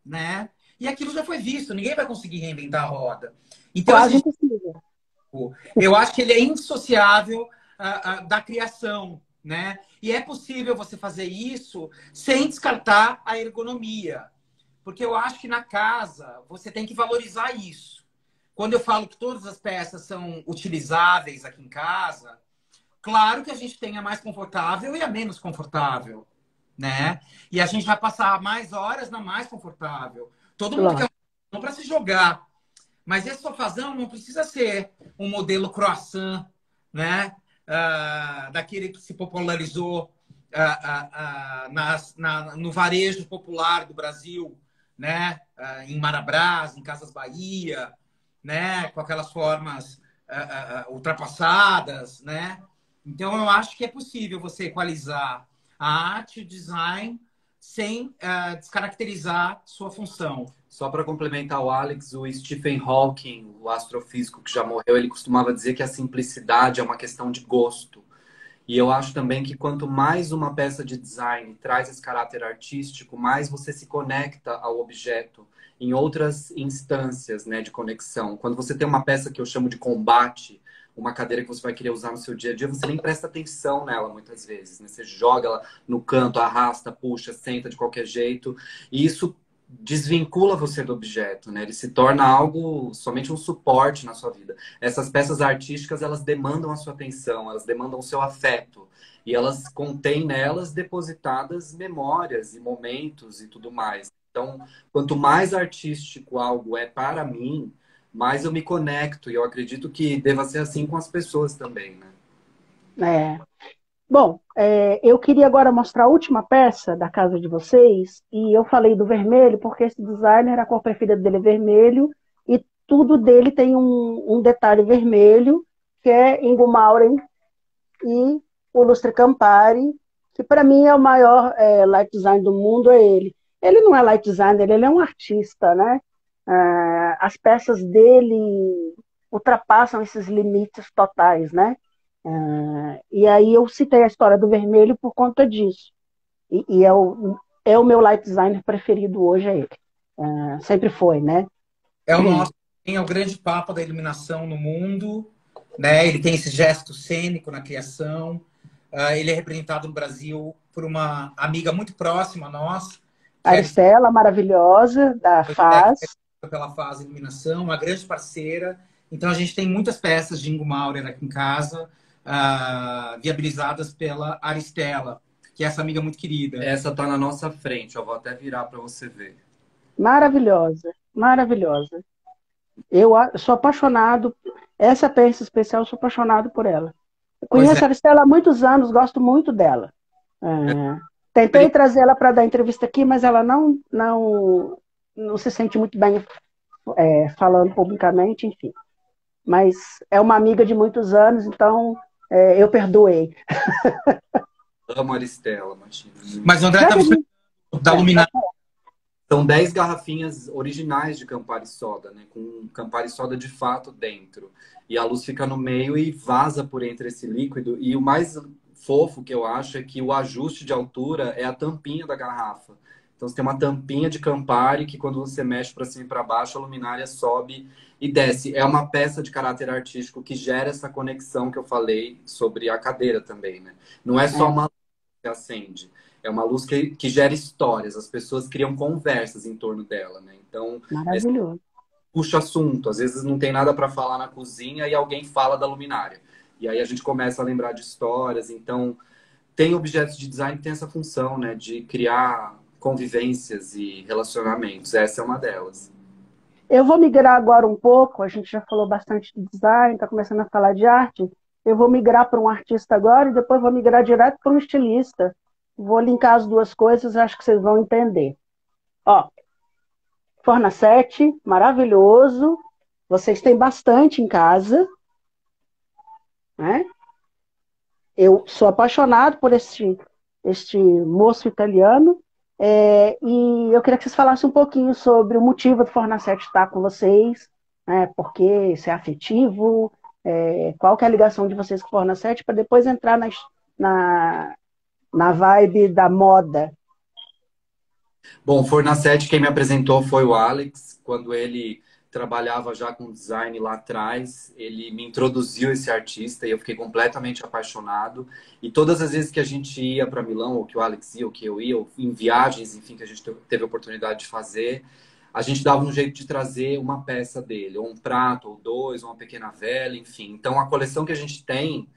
S2: né? E aquilo já foi visto, ninguém vai conseguir reinventar a roda. Então,
S1: Quase
S2: assim,
S1: impossível.
S2: eu acho que ele é indissociável da criação, né? E é possível você fazer isso sem descartar a ergonomia. Porque eu acho que na casa você tem que valorizar isso. Quando eu falo que todas as peças são utilizáveis aqui em casa, claro que a gente tem a mais confortável e a menos confortável, né? E a gente vai passar mais horas na mais confortável. Todo mundo quer
S1: Lógico.
S2: um para se jogar. Mas esse sofazão não precisa ser um modelo croissant, né? Daquele que se popularizou no varejo popular do Brasil, né? Em Marabras, em Casas Bahia, né? Com aquelas formas ultrapassadas, né? Então, eu acho que é possível você equalizar a arte e o design sem descaracterizar sua função.
S3: Só para complementar o Alex, o Stephen Hawking, o astrofísico que já morreu, ele costumava dizer que a simplicidade é uma questão de gosto. E eu acho também que quanto mais uma peça de design traz esse caráter artístico, mais você se conecta ao objeto em outras instâncias, né, de conexão. Quando você tem uma peça que eu chamo de combate, uma cadeira que você vai querer usar no seu dia a dia, você nem presta atenção nela muitas vezes, né? Você joga ela no canto, arrasta, puxa, senta de qualquer jeito. E isso desvincula você do objeto, né? Ele se torna algo, somente um suporte na sua vida. Essas peças artísticas, elas demandam a sua atenção, elas demandam o seu afeto. E elas contêm nelas depositadas memórias e momentos e tudo mais. Então, quanto mais artístico algo é para mim, mais eu me conecto. E eu acredito que deva ser assim com as pessoas também, né?
S1: É. Bom, eu queria agora mostrar a última peça da casa de vocês, e eu falei do vermelho porque esse designer, a cor preferida dele é vermelho, e tudo dele tem um detalhe vermelho, que é Ingo Mauren e o Lustre Campari, que para mim é o maior light design do mundo, é ele. Ele não é light designer, ele é um artista, né? As peças dele ultrapassam esses limites totais, né? E aí eu citei a história do vermelho por conta disso. E é o meu light designer preferido hoje, é ele. Sempre foi, né?
S2: É o nosso, é o grande papa da iluminação no mundo, né? Ele tem esse gesto cênico na criação. Ele é representado no Brasil por uma amiga muito próxima a nós,
S1: A
S2: que é
S1: Aristela, maravilhosa, da FAS.
S2: pela Faz Iluminação, uma grande parceira. Então, a gente tem muitas peças de Ingo Maurer aqui em casa, viabilizadas pela Aristela, que é essa amiga muito querida.
S3: Essa tá na nossa frente, eu vou até virar para você ver.
S1: Maravilhosa, maravilhosa. Eu sou apaixonado, essa peça especial, eu sou apaixonado por ela. Eu conheço a Aristela há muitos anos, gosto muito dela. Tentei trazer ela para dar entrevista aqui, mas ela não se sente muito bem falando publicamente, enfim. Mas é uma amiga de muitos anos, então eu perdoei.
S3: Amo a Aristela, Martina.
S2: Mas o André estava da luminária.
S3: São 10 garrafinhas originais de Campari Soda, né? Com Campari Soda de fato dentro. E a luz fica no meio e vaza por entre esse líquido. E o mais fofo que eu acho é que o ajuste de altura é a tampinha da garrafa. Então você tem uma tampinha de Campari que quando você mexe para cima e para baixo, a luminária sobe e desce. É uma peça de caráter artístico que gera essa conexão que eu falei sobre a cadeira também, né? Não é só uma luz que acende. É uma luz que gera histórias. As pessoas criam conversas em torno dela, né? Então,
S1: maravilhoso.
S3: Puxa assunto. Às vezes não tem nada para falar na cozinha e alguém fala da luminária. E aí a gente começa a lembrar de histórias. Então, tem objetos de design que tem essa função, né? De criar convivências e relacionamentos. Essa é uma delas.
S1: Eu vou migrar agora um pouco. A gente já falou bastante de design, está começando a falar de arte. Eu vou migrar para um artista agora e depois vou migrar direto para um estilista. Vou linkar as duas coisas, acho que vocês vão entender. Ó, Fornasete, maravilhoso. Vocês têm bastante em casa, né? Eu sou apaixonado por este moço italiano. E eu queria que vocês falassem um pouquinho sobre o motivo do Fornasete estar com vocês, né? Porque se é afetivo, qual que é a ligação de vocês com o Fornasete, para depois entrar na vibe da moda.
S3: Bom, Fornasete, quem me apresentou foi o Alex. Quando ele trabalhava já com design lá atrás, ele me introduziu esse artista e eu fiquei completamente apaixonado. E todas as vezes que a gente ia para Milão, ou que o Alex ia, ou que eu ia, ou em viagens, enfim, que a gente teve a oportunidade de fazer, a gente dava um jeito de trazer uma peça dele, ou um prato, ou dois, ou uma pequena vela, enfim. Então, a coleção que a gente tem,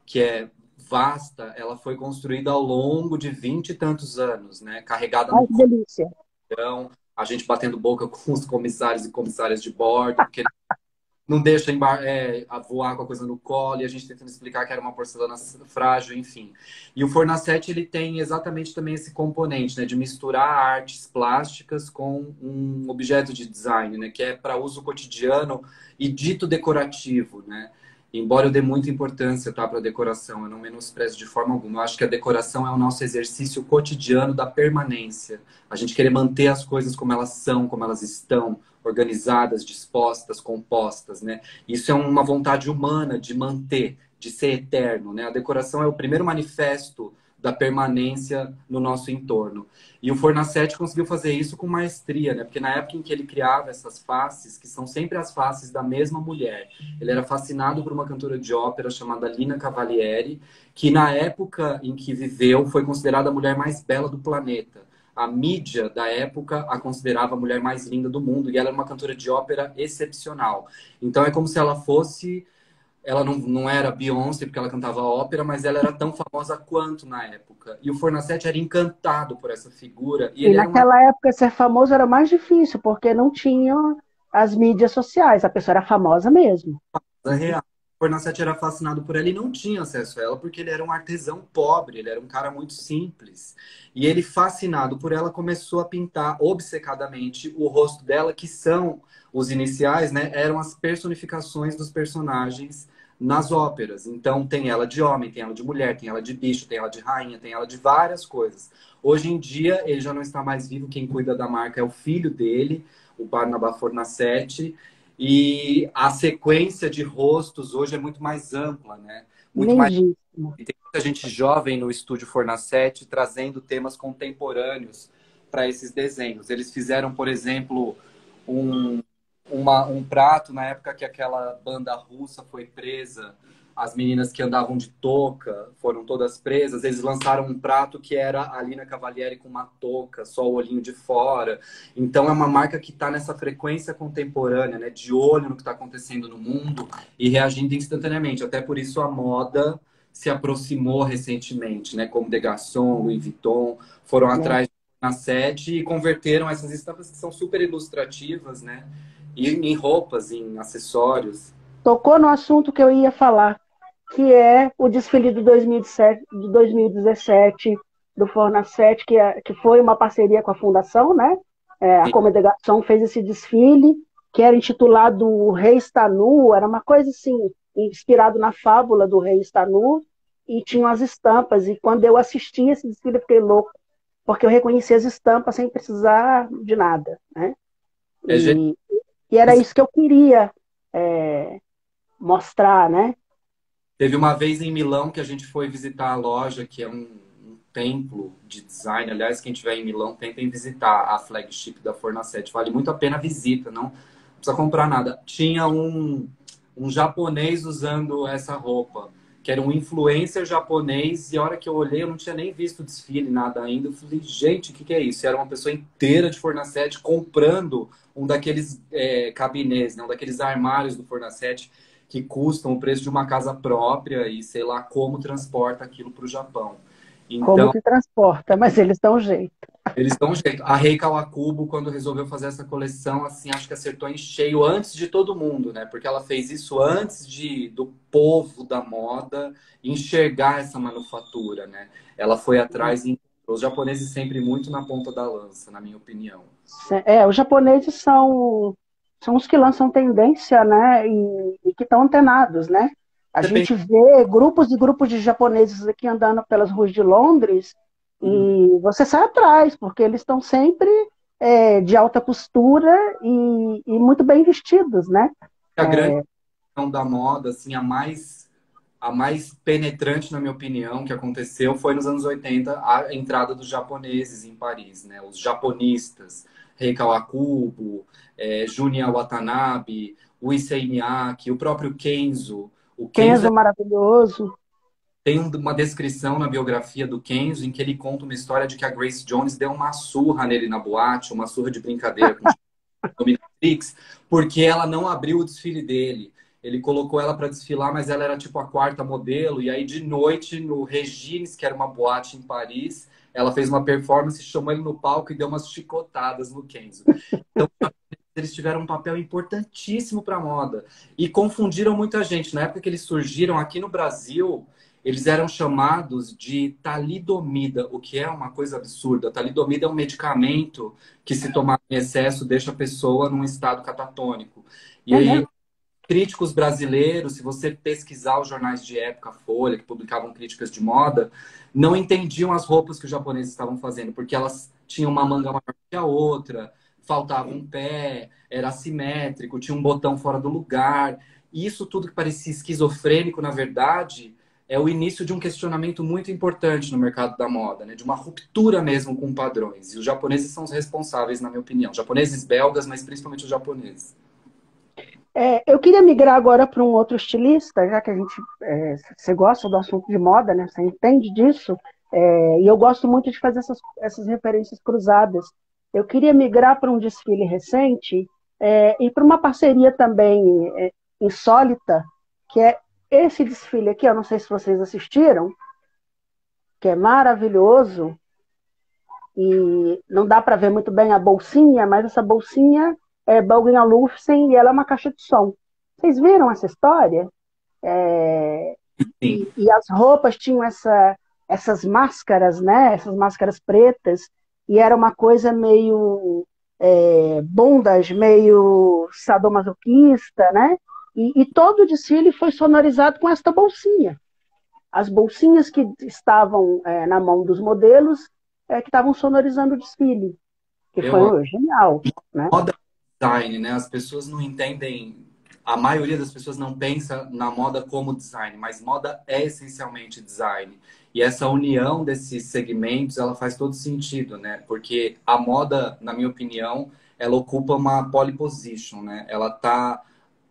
S3: que é vasta, ela foi construída ao longo de 20 e tantos anos, né? Carregada no
S1: Que delícia.
S3: então, a gente batendo boca com os comissários e comissárias de bordo, porque não deixa a voar com a coisa no colo, e a gente tentando explicar que era uma porcelana frágil, enfim. E o Fornasete, ele tem exatamente também esse componente, né, de misturar artes plásticas com um objeto de design, né, que é para uso cotidiano e dito decorativo, né? Embora eu dê muita importância, tá, para a decoração, eu não menosprezo de forma alguma. Eu acho que a decoração é o nosso exercício cotidiano da permanência. A gente querer manter as coisas como elas são, como elas estão, organizadas, dispostas, compostas, né? Isso é uma vontade humana de manter, de ser eterno, né? A decoração é o primeiro manifesto da permanência no nosso entorno. E o Fornasete conseguiu fazer isso com maestria, né? Porque na época em que ele criava essas faces, que são sempre as faces da mesma mulher, ele era fascinado por uma cantora de ópera chamada Lina Cavalieri, que na época em que viveu foi considerada a mulher mais bela do planeta. A mídia da época a considerava a mulher mais linda do mundo e ela era uma cantora de ópera excepcional. Então é como se ela fosse... Ela não era Beyoncé porque ela cantava ópera, mas ela era tão famosa quanto na época. E o Fornasete era encantado por essa figura. E
S1: E
S3: ele era uma
S1: naquela época ser famoso era mais difícil, porque não tinham as mídias sociais, a pessoa era famosa mesmo.
S3: coisa real. O Fornasete era fascinado por ela e não tinha acesso a ela porque ele era um artesão pobre, ele era um cara muito simples. E ele, fascinado por ela, começou a pintar obcecadamente o rosto dela, que são os iniciais, né? Eram as personificações dos personagens nas óperas. Então tem ela de homem, tem ela de mulher, tem ela de bicho, tem ela de rainha, tem ela de várias coisas. Hoje em dia ele já não está mais vivo, quem cuida da marca é o filho dele, o Barnabá Fornasete. E a sequência de rostos hoje é muito mais ampla, né? Muito mais.
S1: Lindíssimo.
S3: E tem muita gente jovem no estúdio Fornasete trazendo temas contemporâneos para esses desenhos. Eles fizeram, por exemplo, um, um prato na época que aquela banda russa foi presa. As meninas que andavam de touca foram todas presas. Eles lançaram um prato que era a Lina Cavalieri com uma touca, só o olhinho de fora. Então é uma marca que está nessa frequência contemporânea, né? De olho no que está acontecendo no mundo e reagindo instantaneamente. Até por isso a moda se aproximou recentemente, né? Como Degasson, Louis Vuitton, foram atrás na sede e converteram essas estampas que são super ilustrativas, né? Em roupas, em acessórios.
S1: Tocou no assunto que eu ia falar, que é o desfile de 2017, do Fornasete, que foi uma parceria com a Fundação, né? A Comedegação fez esse desfile, que era intitulado O Rei Está Nu, era uma coisa assim, inspirado na fábula do Rei Está Nu, e tinham as estampas, e quando eu assisti esse desfile eu fiquei louco, porque eu reconheci as estampas sem precisar de nada, né? E era isso que eu queria mostrar, né?
S3: Teve uma vez em Milão que a gente foi visitar a loja, que é um templo de design. Aliás, quem estiver em Milão, tentem visitar a flagship da Fornasete. Vale muito a pena a visita, não precisa comprar nada. Tinha um japonês usando essa roupa, que era um influencer japonês, e a hora que eu olhei, eu não tinha nem visto o desfile, nada ainda. Eu falei, gente, o que é isso? E era uma pessoa inteira de Fornasete comprando um daqueles cabinês, né? Um daqueles armários do Fornasete, que custam o preço de uma casa própria e sei lá como transporta aquilo para o Japão.
S1: Como
S3: Então,
S1: que transporta, mas eles dão jeito.
S3: eles dão um jeito. A Rei Kawakubo, quando resolveu fazer essa coleção, assim, acho que acertou em cheio antes de todo mundo, né? Porque ela fez isso antes do povo da moda enxergar essa manufatura, né? Ela foi atrás e os japoneses sempre muito na ponta da lança, na minha opinião.
S1: Os japoneses são os que lançam tendência, né? E que estão antenados, né? A gente vê grupos e grupos de japoneses aqui andando pelas ruas de Londres e você sai atrás, porque eles estão sempre de alta costura e muito bem vestidos, né?
S3: A grande questão da moda, assim, a mais penetrante, na minha opinião, que aconteceu foi nos anos 80, a entrada dos japoneses em Paris, né? Os japonistas, Rei Kawakubo, Junya Watanabe, o Issei Miyake, o próprio Kenzo. O
S1: Kenzo maravilhoso.
S3: Tem uma descrição na biografia do Kenzo em que ele conta uma história de que a Grace Jones deu uma surra nele na boate, uma surra de brincadeira com Dominatrix, porque ela não abriu o desfile dele. Ele colocou ela para desfilar, mas ela era tipo a quarta modelo. E aí, de noite, no Regines, que era uma boate em Paris, ela fez uma performance, chamou ele no palco e deu umas chicotadas no Kenzo. Então, eles tiveram um papel importantíssimo para a moda e confundiram muita gente. Na época que eles surgiram aqui no Brasil, eles eram chamados de talidomida, o que é uma coisa absurda. Talidomida é um medicamento que, se tomado em excesso, deixa a pessoa num estado catatônico. E aí, críticos brasileiros, se você pesquisar os jornais de época, Folha, que publicavam críticas de moda, não entendiam as roupas que os japoneses estavam fazendo, porque elas tinham uma manga maior que a outra, faltava um pé, era assimétrico, tinha um botão fora do lugar. E isso tudo que parecia esquizofrênico, na verdade, é o início de um questionamento muito importante no mercado da moda, né? De uma ruptura mesmo com padrões. E os japoneses são os responsáveis, na minha opinião. Japoneses, belgas, mas principalmente os japoneses.
S1: Eu queria migrar agora para um outro estilista, já que você gosta do assunto de moda, né? Você entende disso, e eu gosto muito de fazer essas referências cruzadas. Eu queria migrar para um desfile recente e para uma parceria também insólita, que é esse desfile aqui. Eu não sei se vocês assistiram, que é maravilhoso, e não dá para ver muito bem a bolsinha, mas essa bolsinha é Bausch Olufsen e ela é uma caixa de som. Vocês viram essa história? E as roupas tinham essas máscaras, né? Essas máscaras pretas, e era uma coisa meio bondage, meio sadomasoquista, né? E todo o desfile foi sonorizado com esta bolsinha. As bolsinhas que estavam na mão dos modelos que estavam sonorizando o desfile, que foi genial, né?
S3: Moda design, né? As pessoas não entendem, a maioria das pessoas não pensa na moda como design, mas moda é essencialmente design. E essa união desses segmentos, ela faz todo sentido, né? Porque a moda, na minha opinião, ela ocupa uma pole position, né? Ela tá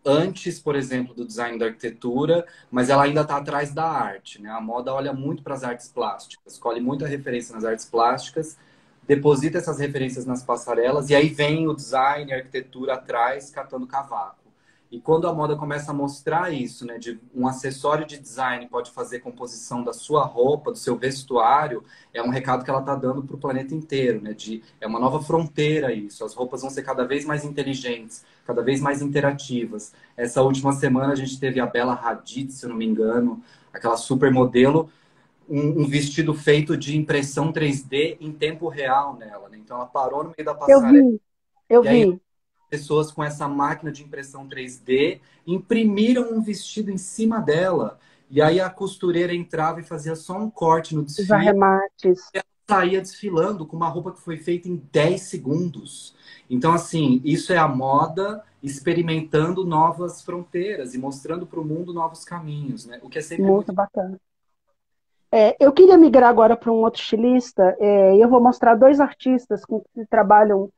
S3: antes, por exemplo, do design da arquitetura, mas ela ainda está atrás da arte, né? A moda olha muito para as artes plásticas, escolhe muita referência nas artes plásticas, deposita essas referências nas passarelas, e aí vem o design e a arquitetura atrás, catando cavaco. E quando a moda começa a mostrar isso, né, de um acessório de design pode fazer composição da sua roupa, do seu vestuário, é um recado que ela está dando para o planeta inteiro, né? É uma nova fronteira isso. As roupas vão ser cada vez mais inteligentes, cada vez mais interativas. Essa última semana a gente teve a Bella Hadid, se eu não me engano, aquela supermodelo, um vestido feito de impressão 3D em tempo real nela, né? Então ela parou no meio da passarela.
S1: Eu vi.
S3: Pessoas com essa máquina de impressão 3D imprimiram um vestido em cima dela. E aí a costureira entrava e fazia só um corte no desfile.
S1: Os arremates.
S3: E ela saía desfilando com uma roupa que foi feita em 10 segundos. Então, assim, isso é a moda experimentando novas fronteiras e mostrando para o mundo novos caminhos, né? O que é sempre
S1: muito bacana. Eu queria migrar agora para um outro estilista. Eu vou mostrar dois artistas que trabalham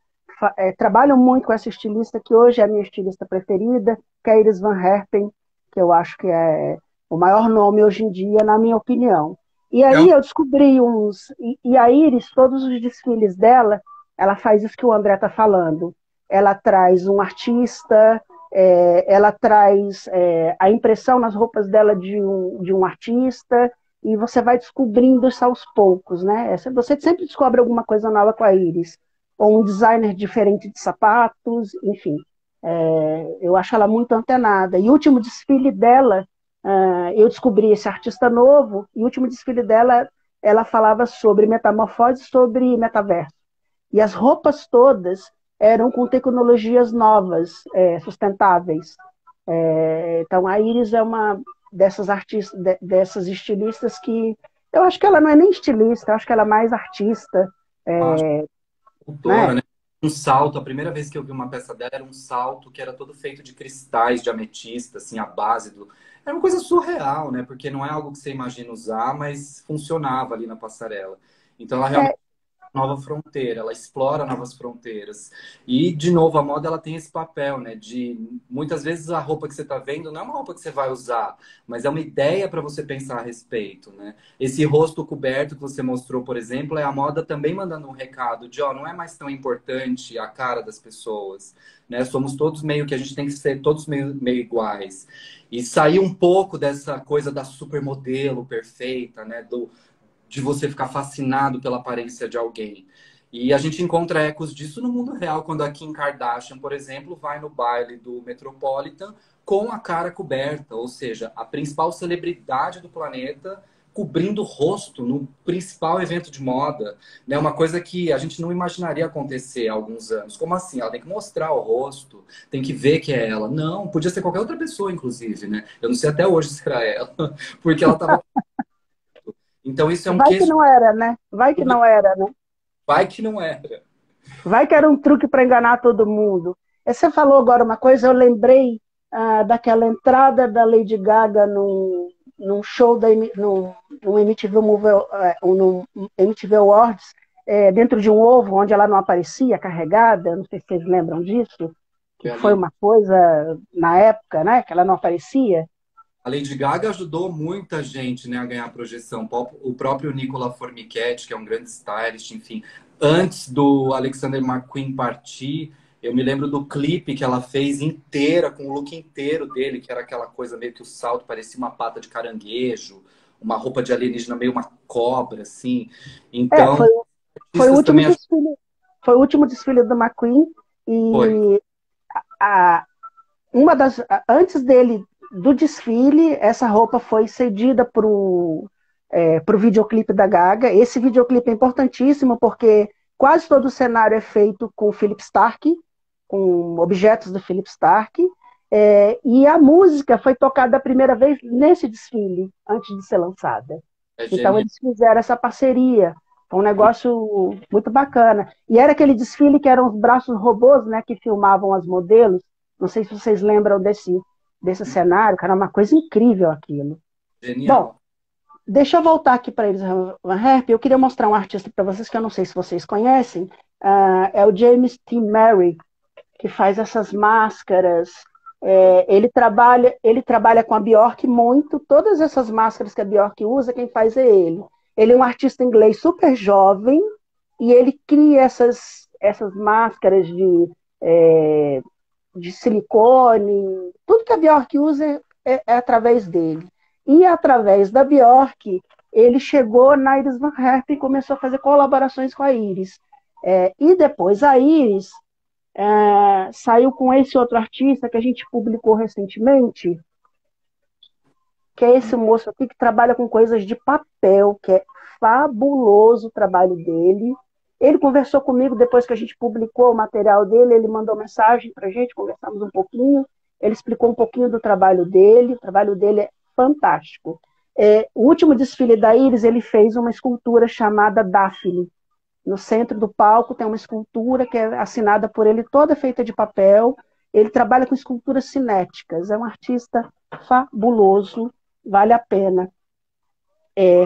S1: muito com essa estilista, que hoje é a minha estilista preferida, que é a Iris Van Herpen, que eu acho que é o maior nome hoje em dia, na minha opinião. E aí eu descobri uns... E a Iris, todos os desfiles dela, ela faz isso que o André está falando. Ela traz um artista, ela traz a impressão nas roupas dela de um artista, e você vai descobrindo isso aos poucos, né? Você sempre descobre alguma coisa nova com a Iris, ou um designer diferente de sapatos, enfim. Eu acho ela muito antenada. E o último desfile dela, eu descobri esse artista novo, e o último desfile dela, ela falava sobre metamorfose, sobre metaverso. E as roupas todas eram com tecnologias novas, sustentáveis. Então a Iris é uma dessas artistas, dessas estilistas que eu acho que ela não é nem estilista, eu acho que ela é mais artista.
S3: Né? Um salto, a primeira vez que eu vi uma peça dela era um salto que era todo feito de cristais de ametista, assim, a base do... Era uma coisa surreal, né? Porque não é algo que você imagina usar, mas funcionava ali na passarela. Então ela realmente nova fronteira, ela explora novas fronteiras. E, de novo, a moda ela tem esse papel, né? De muitas vezes a roupa que você está vendo não é uma roupa que você vai usar, mas é uma ideia para você pensar a respeito, né? Esse rosto coberto que você mostrou, por exemplo, é a moda também mandando um recado de, não é mais tão importante a cara das pessoas, né? Somos todos meio que a gente tem que ser todos meio iguais. E sair um pouco dessa coisa da supermodelo perfeita, né? De você ficar fascinado pela aparência de alguém. E a gente encontra ecos disso no mundo real, quando a Kim Kardashian, por exemplo, vai no baile do Metropolitan com a cara coberta, ou seja, a principal celebridade do planeta cobrindo o rosto no principal evento de moda, né? Uma coisa que a gente não imaginaria acontecer há alguns anos. Como assim? Ela tem que mostrar o rosto, tem que ver que é ela. Não, podia ser qualquer outra pessoa, inclusive, né? Eu não sei até hoje se era ela, porque ela estava. Então isso é um
S1: Vai que
S3: questionamento.
S1: não era, né? Vai que não era, né?
S3: Vai que não era.
S1: Vai que era um truque para enganar todo mundo. Você falou agora uma coisa, eu lembrei daquela entrada da Lady Gaga num show no MTV, no MTV Awards, dentro de um ovo, onde ela não aparecia, carregada, não sei se vocês lembram disso, que
S3: Foi
S1: foi
S3: ali.
S1: uma coisa, na época, né, que ela não aparecia.
S3: A Lady Gaga ajudou muita gente, né, a ganhar projeção. O próprio Nicola Formichetti, que é um grande stylist, enfim. Antes do Alexander McQueen partir, eu me lembro do clipe que ela fez inteira, com o look inteiro dele, que era aquela coisa meio que o salto parecia uma pata de caranguejo, uma roupa de alienígena meio uma cobra, assim.
S1: É,
S3: Então,
S1: foi o
S3: artistas
S1: último
S3: também
S1: desfile, foi o último desfile do McQueen
S3: foi.
S1: e a, antes dele do desfile, essa roupa foi cedida para o videoclipe da Gaga. Esse videoclipe é importantíssimo porque quase todo o cenário é feito com Philip Stark, com objetos do Philip Stark, e a música foi tocada a primeira vez nesse desfile, antes de ser lançada.
S3: É
S1: Então
S3: genial.
S1: eles fizeram essa parceria. Foi um negócio muito bacana. E era aquele desfile que eram os braços robôs, né, que filmavam as modelos. Não sei se vocês lembram desse cenário, que era uma coisa incrível aquilo. Bom,
S3: Genial.
S1: deixa eu voltar aqui para eles, Van Herp. Eu queria mostrar um artista para vocês que eu não sei se vocês conhecem. É o James T. Murray, que faz essas máscaras. Ele trabalha com a Bjork muito. Todas essas máscaras que a Bjork usa, quem faz é ele. Ele é um artista inglês super jovem e ele cria essas máscaras de silicone. Tudo que a Bjork usa é através dele. E através da Bjork, ele chegou na Iris Van Herp e começou a fazer colaborações com a Iris. E depois a Iris saiu com esse outro artista que a gente publicou recentemente, que é esse moço aqui que trabalha com coisas de papel, que é fabuloso o trabalho dele. Ele conversou comigo depois que a gente publicou o material dele, ele mandou mensagem para a gente, conversamos um pouquinho, ele explicou um pouquinho do o trabalho dele é fantástico. O último desfile da Iris, ele fez uma escultura chamada Daphne. No centro do palco tem uma escultura que é assinada por ele, toda feita de papel. Ele trabalha com esculturas cinéticas, é um artista fabuloso, vale a pena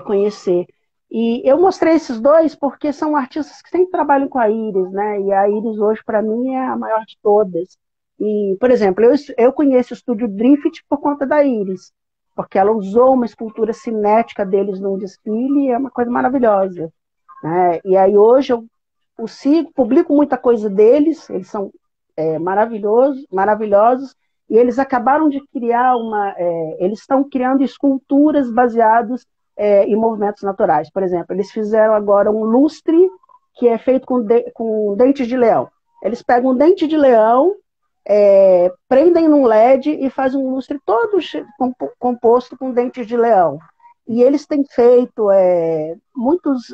S1: conhecer. E eu mostrei esses dois porque são artistas que sempre trabalham com a Iris, né? E a Iris hoje, para mim, é a maior de todas. E, por exemplo, eu conheço o estúdio Drift por conta da Iris, porque ela usou uma escultura cinética deles num desfile e é uma coisa maravilhosa. Né? E aí hoje eu publico muita coisa deles, eles são maravilhosos, e eles acabaram de criar eles estão criando esculturas baseadas em movimentos naturais. Por exemplo, eles fizeram agora um lustre que é feito com dentes de leão. Eles pegam um dente de leão, prendem num LED e fazem um lustre todo composto com dentes de leão. E eles têm feito muitos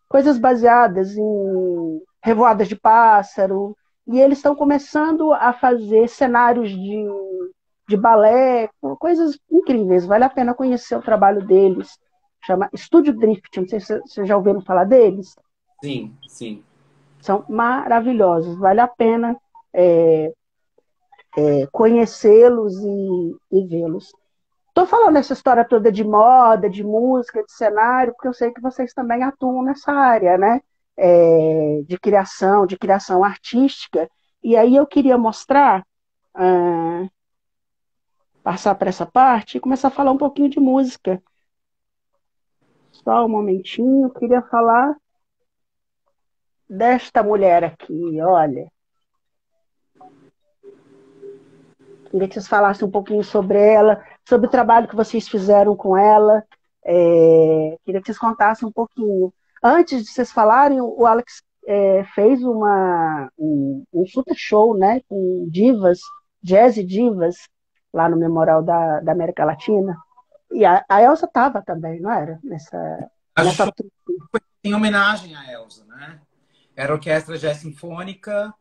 S1: coisas baseadas em revoadas de pássaro, e eles estão começando a fazer cenários de balé, coisas incríveis, vale a pena conhecer o trabalho deles. Chama Estúdio Drift, não sei se vocês já ouviram falar deles.
S3: Sim, sim.
S1: São maravilhosos, vale a pena conhecê-los e vê-los. Estou falando essa história toda de moda, de música, de cenário, porque eu sei que vocês também atuam nessa área, né? De criação artística. E aí eu queria mostrar, passar para essa parte e começar a falar um pouquinho de música. Só um momentinho, eu queria falar desta mulher aqui, olha. Queria que vocês falassem um pouquinho sobre ela, sobre o trabalho que vocês fizeram com ela. Queria que vocês contassem um pouquinho. Antes de vocês falarem, o Alex fez um super show, né, com divas, jazz e divas, lá no Memorial da América Latina. E a Elsa estava também, não era?
S2: A
S1: Nessa
S2: show
S1: trupe.
S2: foi em homenagem à Elsa, né? Era a Orquestra Jazz Sinfônica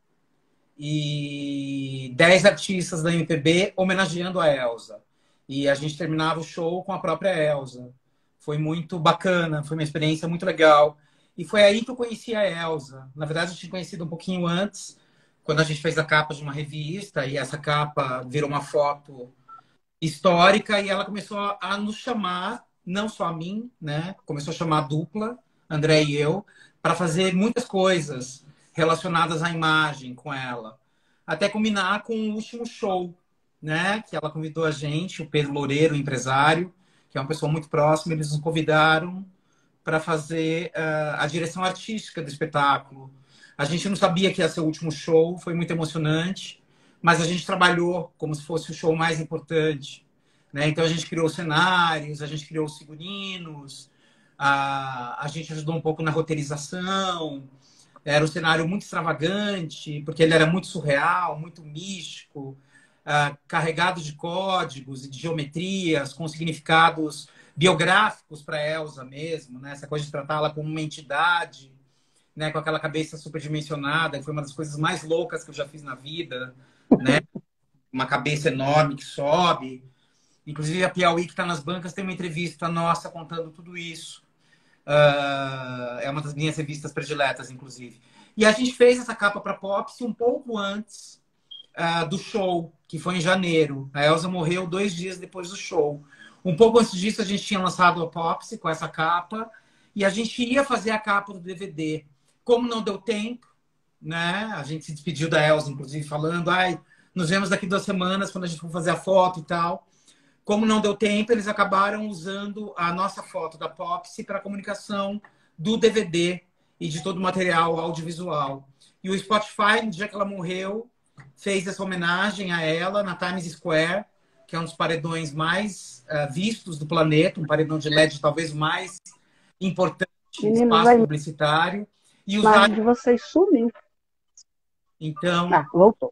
S2: e 10 artistas da MPB homenageando a Elsa. E a gente terminava o show com a própria Elsa. Foi muito bacana, foi uma experiência muito legal. E foi aí que eu conheci a Elsa. Na verdade, eu tinha conhecido um pouquinho antes, quando a gente fez a capa de uma revista, e essa capa virou uma foto histórica, e ela começou a nos chamar, não só a mim, né? Começou a chamar a dupla, André e eu, para fazer muitas coisas relacionadas à imagem com ela. Até combinar com o último show, né? Que ela convidou a gente, o Pedro Loureiro, empresário, que é uma pessoa muito próxima, eles nos convidaram para fazer a direção artística do espetáculo. A gente não sabia que ia ser o último show, foi muito emocionante, mas a gente trabalhou como se fosse o show mais importante, né? Então a gente criou cenários, a gente criou os figurinos, a gente ajudou um pouco na roteirização. Era um cenário muito extravagante, porque ele era muito surreal, muito místico, carregado de códigos e de geometrias, com significados biográficos para Elsa mesmo, né? Essa coisa de tratá-la como uma entidade, né? Com aquela cabeça superdimensionada, que foi uma das coisas mais loucas que eu já fiz na vida, né? Uma cabeça enorme que sobe. Inclusive a Piauí, que está nas bancas, tem uma entrevista nossa contando tudo isso. É uma das minhas revistas prediletas, inclusive. E a gente fez essa capa para Popsi um pouco antes do show, que foi em janeiro. A Elsa morreu 2 dias depois do show. Um pouco antes disso, a gente tinha lançado a Popsi com essa capa, e a gente ia fazer a capa do DVD. Como não deu tempo, né? A gente se despediu da Elsa, inclusive, falando: ai, nos vemos daqui 2 semanas, quando a gente for fazer a foto e tal. Como não deu tempo, eles acabaram usando a nossa foto da Popsi para a comunicação do DVD e de todo o material audiovisual. E o Spotify, no dia que ela morreu, fez essa homenagem a ela na Times Square, que é um dos paredões mais vistos do planeta, um paredão de LED talvez o mais importante
S1: Meninos,
S2: espaço publicitário. E
S1: a
S2: usar...
S1: imagem de vocês sumiu.
S2: Então,
S1: voltou.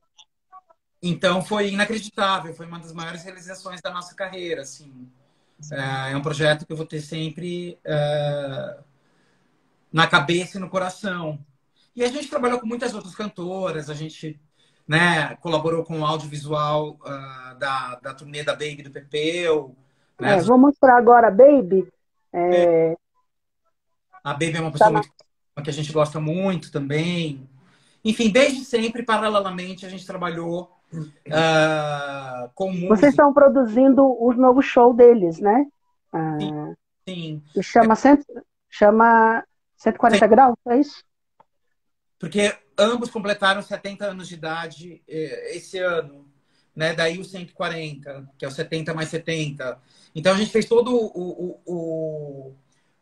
S2: Então foi inacreditável, foi uma das maiores realizações da nossa carreira, assim. É um projeto que eu vou ter sempre na cabeça e no coração. E a gente trabalhou com muitas outras cantoras, a gente, né, colaborou com o audiovisual da turnê da Baby do Pepeu. Né,
S1: vou mostrar agora a Baby.
S2: A Baby é uma pessoa muito que a gente gosta muito também. Enfim, desde sempre, paralelamente, a gente trabalhou com música.
S1: Vocês estão produzindo o novo show deles, né?
S2: Sim.
S1: Que chama 140 graus, é isso?
S2: Porque ambos completaram 70 anos de idade esse ano. Né? Daí o 140, que é o 70 mais 70. Então a gente fez todo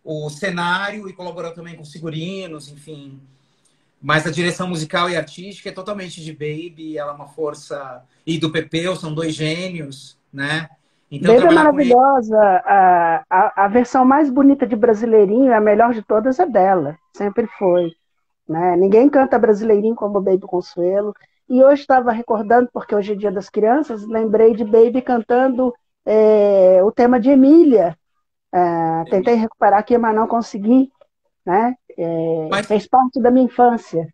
S2: o cenário e colaborou também com os figurinos, enfim. Mas a direção musical e artística é totalmente de Baby, ela é uma força... E do Pepeu, são 2 gênios, né? Então,
S1: Baby é maravilhosa. A versão mais bonita de Brasileirinho, a melhor de todas, é dela. Sempre foi. Né? Ninguém canta Brasileirinho como Baby Consuelo. E hoje estava recordando, porque hoje é Dia das Crianças, lembrei de Baby cantando o tema de Emília. Tentei recuperar aqui, mas não consegui. Né? Fez parte da minha infância.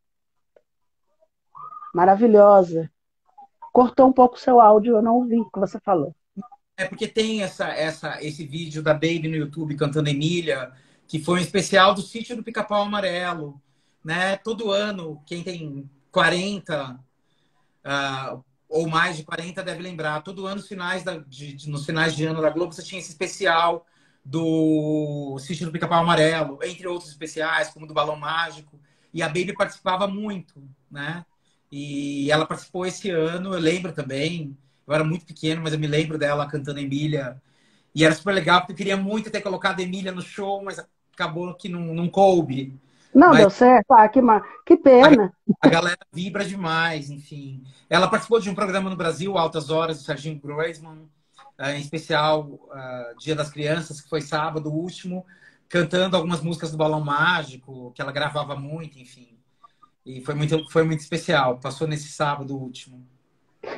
S1: Maravilhosa. Cortou um pouco o seu áudio, eu não ouvi o que você falou.
S2: É porque tem esse vídeo da Baby no YouTube cantando Emília, que foi um especial do Sítio do Pica-Pau Amarelo. Né? Todo ano, quem tem 40 ou mais de 40 deve lembrar. Todo ano, nos finais de ano da Globo, você tinha esse especial do Sítio do Pica-Pau Amarelo, entre outros especiais, como do Balão Mágico. E a Baby participava muito, né? E ela participou esse ano, eu lembro também. Eu era muito pequeno, mas eu me lembro dela cantando Emília. E era super legal, porque eu queria muito ter colocado Emília no show, mas acabou que não coube.
S1: Não, deu certo. Que pena.
S2: A galera vibra demais, enfim. Ela participou de um programa no Brasil, Altas Horas, do Serginho Groisman, em especial Dia das Crianças, que foi sábado, o último, cantando algumas músicas do Balão Mágico, que ela gravava muito, enfim. E foi muito especial. Passou nesse sábado último.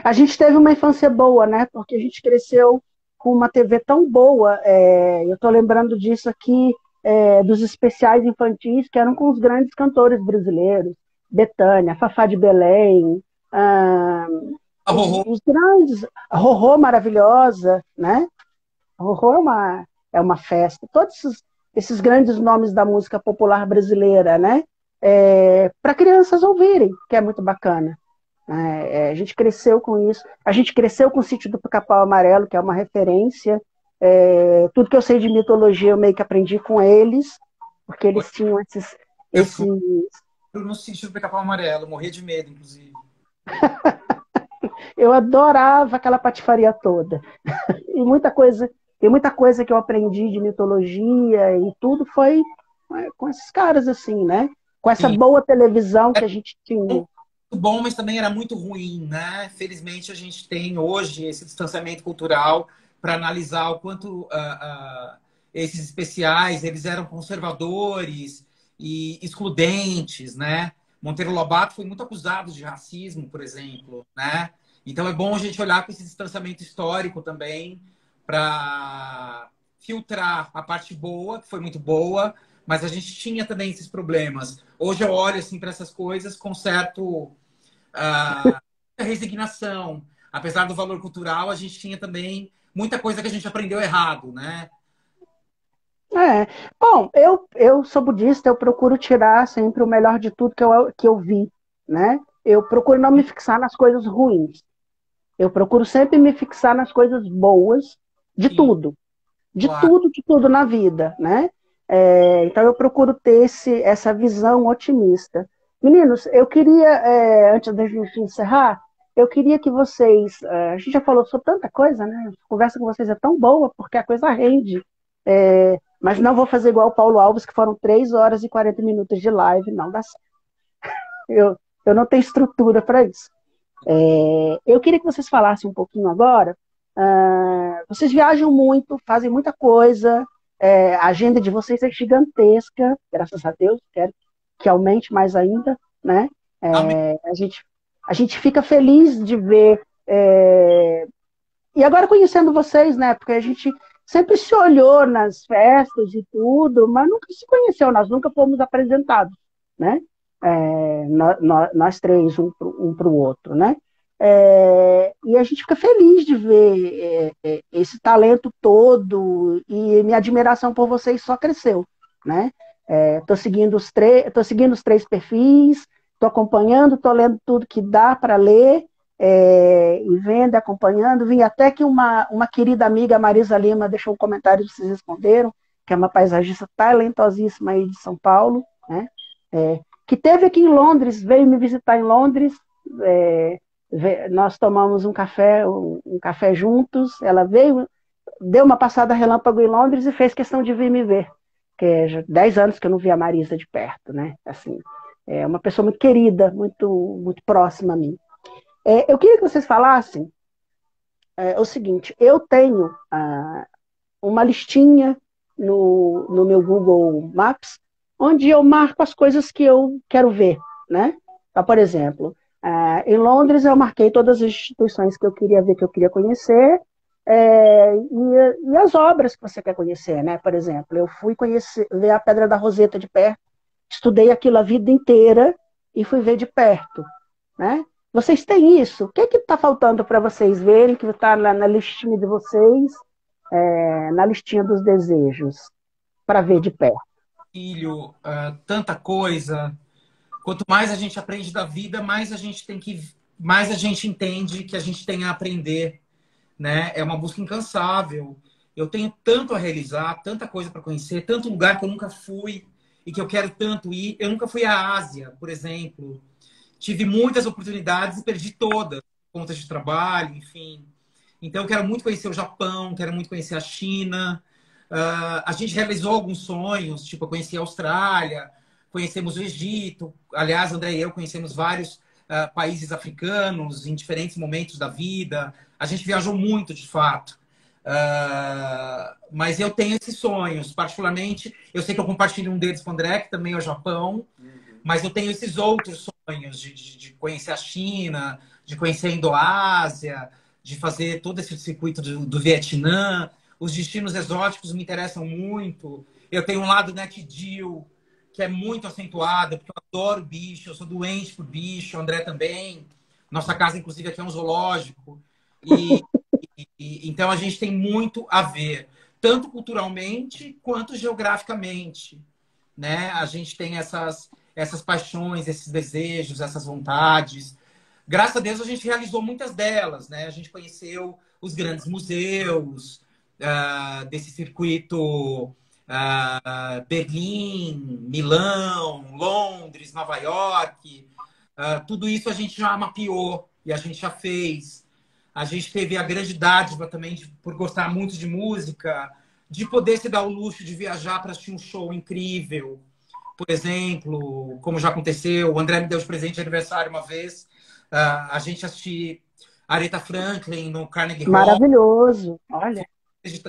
S1: A gente teve uma infância boa, né? Porque a gente cresceu com uma TV tão boa. Eu estou lembrando disso aqui, dos especiais infantis, que eram com os grandes cantores brasileiros. Bethânia, Fafá de Belém, ah,
S2: A Rorô.
S1: os grandes, a Rorô maravilhosa, né? A Rorô é uma festa. Todos esses grandes nomes da música popular brasileira, né? Para crianças ouvirem, que é muito bacana. A gente cresceu com isso. A gente cresceu com o Sítio do Pica-Pau Amarelo, que é uma referência. Tudo que eu sei de mitologia eu meio que aprendi com eles, porque eles tinham
S2: Eu fui
S1: esses...
S2: no sítio do Pica-Pau Amarelo, morria de medo, inclusive.
S1: Eu adorava aquela patifaria toda. E muita coisa que eu aprendi de mitologia e tudo foi com esses caras, assim, né? Com essa
S2: Sim.
S1: boa televisão que
S2: Era
S1: a gente tinha.
S2: muito bom, mas também era muito ruim, né? Felizmente a gente tem hoje esse distanciamento cultural para analisar o quanto esses especiais eles eram conservadores e excludentes, né? Monteiro Lobato foi muito acusado de racismo, por exemplo, né? Então é bom a gente olhar para esse distanciamento histórico também para filtrar a parte boa, que foi muito boa, mas a gente tinha também esses problemas. Hoje eu olho assim para essas coisas com resignação. Apesar do valor cultural, a gente tinha também muita coisa que a gente aprendeu errado, né?
S1: É. Bom, eu sou budista, eu procuro tirar sempre o melhor de tudo que eu vi, né? Eu procuro não me fixar nas coisas ruins. Eu procuro sempre me fixar nas coisas boas de
S2: Sim,
S1: tudo.
S2: claro.
S1: De tudo na vida, né? Então eu procuro ter essa visão otimista. Meninos, eu queria, antes da gente encerrar, eu queria que vocês, a gente já falou sobre tanta coisa, né? A conversa com vocês é tão boa, porque a coisa rende. Mas não vou fazer igual o Paulo Alves, que foram 3 horas e 40 minutos de live, não dá certo. Eu não tenho estrutura para isso. Eu queria que vocês falassem um pouquinho agora. Vocês viajam muito, fazem muita coisa, a agenda de vocês é gigantesca, graças a Deus, quero que aumente mais ainda, né?
S2: Amém.
S1: A gente fica feliz de ver. E agora conhecendo vocês, né? Porque a gente sempre se olhou nas festas e tudo, mas nunca se conheceu, nós nunca fomos apresentados, né? Nós três, um para o outro, né? E a gente fica feliz de ver esse talento todo e minha admiração por vocês só cresceu, né? Tô seguindo tô seguindo os 3 perfis, tô acompanhando, tô lendo tudo que dá para ler, e vendo, acompanhando. Vim até que uma querida amiga, Marisa Lima, deixou um comentário, vocês responderam, que é uma paisagista talentosíssima aí de São Paulo, né? Que teve aqui em Londres, veio me visitar em Londres, nós tomamos um café juntos, ela veio, deu uma passada relâmpago em Londres e fez questão de vir me ver, que é já 10 anos que eu não vi a Marisa de perto, né? Assim, é uma pessoa muito querida, muito próxima a mim. Eu queria que vocês falassem o seguinte, eu tenho uma listinha no meu Google Maps, onde eu marco as coisas que eu quero ver, né? Então, por exemplo, em Londres eu marquei todas as instituições que eu queria ver, que eu queria conhecer, e as obras que você quer conhecer, né? Por exemplo, eu fui ver a Pedra da Roseta de perto, estudei aquilo a vida inteira e fui ver de perto, né? Vocês têm isso? O que está faltando para vocês verem, que está na listinha de vocês, na listinha dos desejos, para ver de perto?
S2: Filho, tanta coisa. Quanto mais a gente aprende da vida, mais a gente entende que a gente tem a aprender, né? É uma busca incansável. Eu tenho tanto a realizar, tanta coisa para conhecer, tanto lugar que eu nunca fui e que eu quero tanto ir. Eu nunca fui à Ásia, por exemplo. Tive muitas oportunidades e perdi todas, por conta de trabalho, enfim. Então, eu quero muito conhecer o Japão, quero muito conhecer a China. A gente realizou alguns sonhos, tipo, eu conheci a Austrália, conhecemos o Egito. Aliás, André e eu conhecemos vários países africanos em diferentes momentos da vida. A gente viajou muito, de fato. Mas eu tenho esses sonhos, particularmente. Eu sei que eu compartilho um deles com o André, que também é o Japão, mas eu tenho esses outros sonhos de conhecer a China, de conhecer a Indoásia, de fazer todo esse circuito do Vietnã. Os destinos exóticos me interessam muito. Eu tenho um lado Nat Geo, que é muito acentuado, porque eu adoro bicho, eu sou doente por bicho, o André também. Nossa casa, inclusive, aqui é um zoológico. E, então a gente tem muito a ver, tanto culturalmente quanto geograficamente, né? A gente tem essas paixões, esses desejos, essas vontades. Graças a Deus a gente realizou muitas delas, né? A gente conheceu os grandes museus desse circuito, Berlim, Milão, Londres, Nova York. Tudo isso a gente já mapeou e a gente já fez. A gente teve a grande dádiva também, por gostar muito de música, de poder se dar o luxo de viajar para assistir um show incrível. Por exemplo, como já aconteceu, o André me deu de presente de aniversário uma vez, a gente assistiu Aretha Franklin no Carnegie Hall.
S1: Maravilhoso, olha.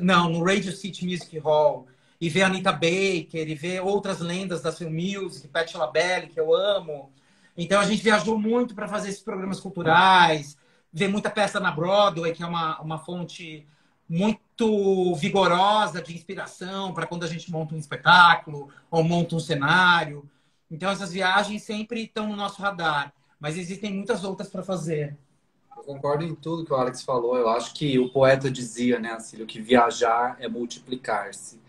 S2: Não, no Radio City Music Hall. E ver a Anita Baker, e ver outras lendas da film music, Patti LaBelle, que eu amo. Então a gente viajou muito para fazer esses programas culturais, ver muita peça na Broadway, que é uma fonte muito vigorosa de inspiração para quando a gente monta um espetáculo ou monta um cenário. Então essas viagens sempre estão no nosso radar, mas existem muitas outras para fazer.
S3: Eu concordo em tudo que o Alex falou. Eu acho que o poeta dizia, né, Acílio, que viajar é multiplicar-se.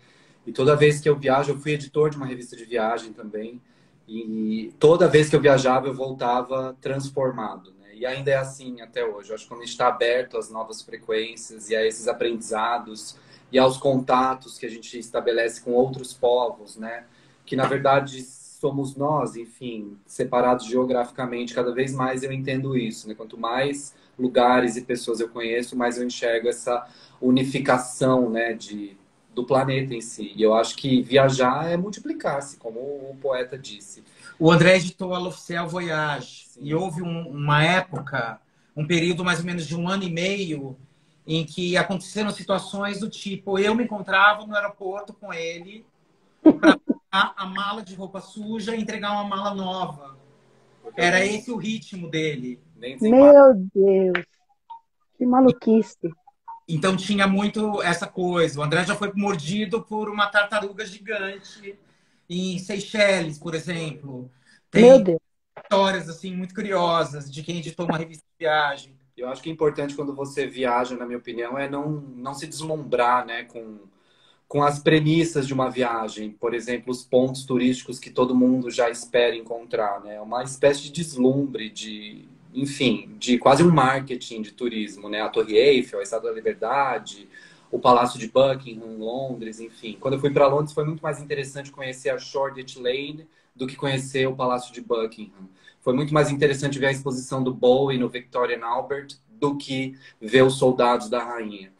S3: E toda vez que eu viajo, eu fui editor de uma revista de viagem também. E toda vez que eu viajava, eu voltava transformado, né? E ainda é assim até hoje. Eu acho que quando a gente está aberto às novas frequências e a esses aprendizados e aos contatos que a gente estabelece com outros povos, né? Que na verdade somos nós, enfim, separados geograficamente. Cada vez mais eu entendo isso, né? Quanto mais lugares e pessoas eu conheço, mais eu enxergo essa unificação, né? Do planeta em si. E eu acho que viajar é multiplicar-se, como o poeta disse.
S2: O André editou a L'Officiel Voyage.
S3: Sim.
S2: E houve uma época, um período mais ou menos de 1 ano e meio, em que aconteceram situações do tipo, eu me encontrava no aeroporto com ele para pegar a mala de roupa suja e entregar uma mala nova. Era esse o ritmo dele.
S1: Meu Deus, que maluquice.
S2: Então tinha muito essa coisa. O André já foi mordido por uma tartaruga gigante em Seychelles, por exemplo.
S1: Meu
S2: Tem
S1: Deus.
S2: histórias assim muito curiosas de quem editou uma revista de viagem.
S3: Eu acho que é importante quando você viaja, na minha opinião, é não se deslumbrar, né, com as premissas de uma viagem. Por exemplo, os pontos turísticos que todo mundo já espera encontrar, né? Uma espécie de deslumbre, enfim, de quase um marketing de turismo, né? A Torre Eiffel, a Estátua da Liberdade, o Palácio de Buckingham, Londres, enfim. Quando eu fui para Londres, foi muito mais interessante conhecer a Shoreditch Lane do que conhecer o Palácio de Buckingham. Foi muito mais interessante ver a exposição do Bowie no Victoria and Albert do que ver os soldados da rainha.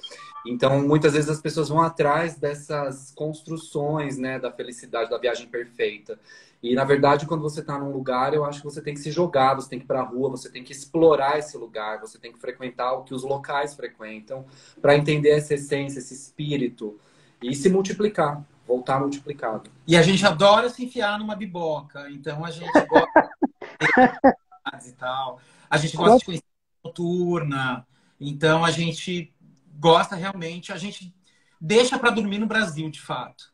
S3: Então, muitas vezes as pessoas vão atrás dessas construções, né, da felicidade, da viagem perfeita. E, na verdade, quando você está num lugar, eu acho que você tem que se jogar, você tem que ir para a rua, você tem que explorar esse lugar, você tem que frequentar o que os locais frequentam, para entender essa essência, esse espírito, e se multiplicar, voltar multiplicado.
S2: E a gente adora se enfiar numa biboca, então a gente gosta de e tal. A gente gosta de conhecer noturna, então a gente gosta realmente, a gente deixa para dormir no Brasil, de fato.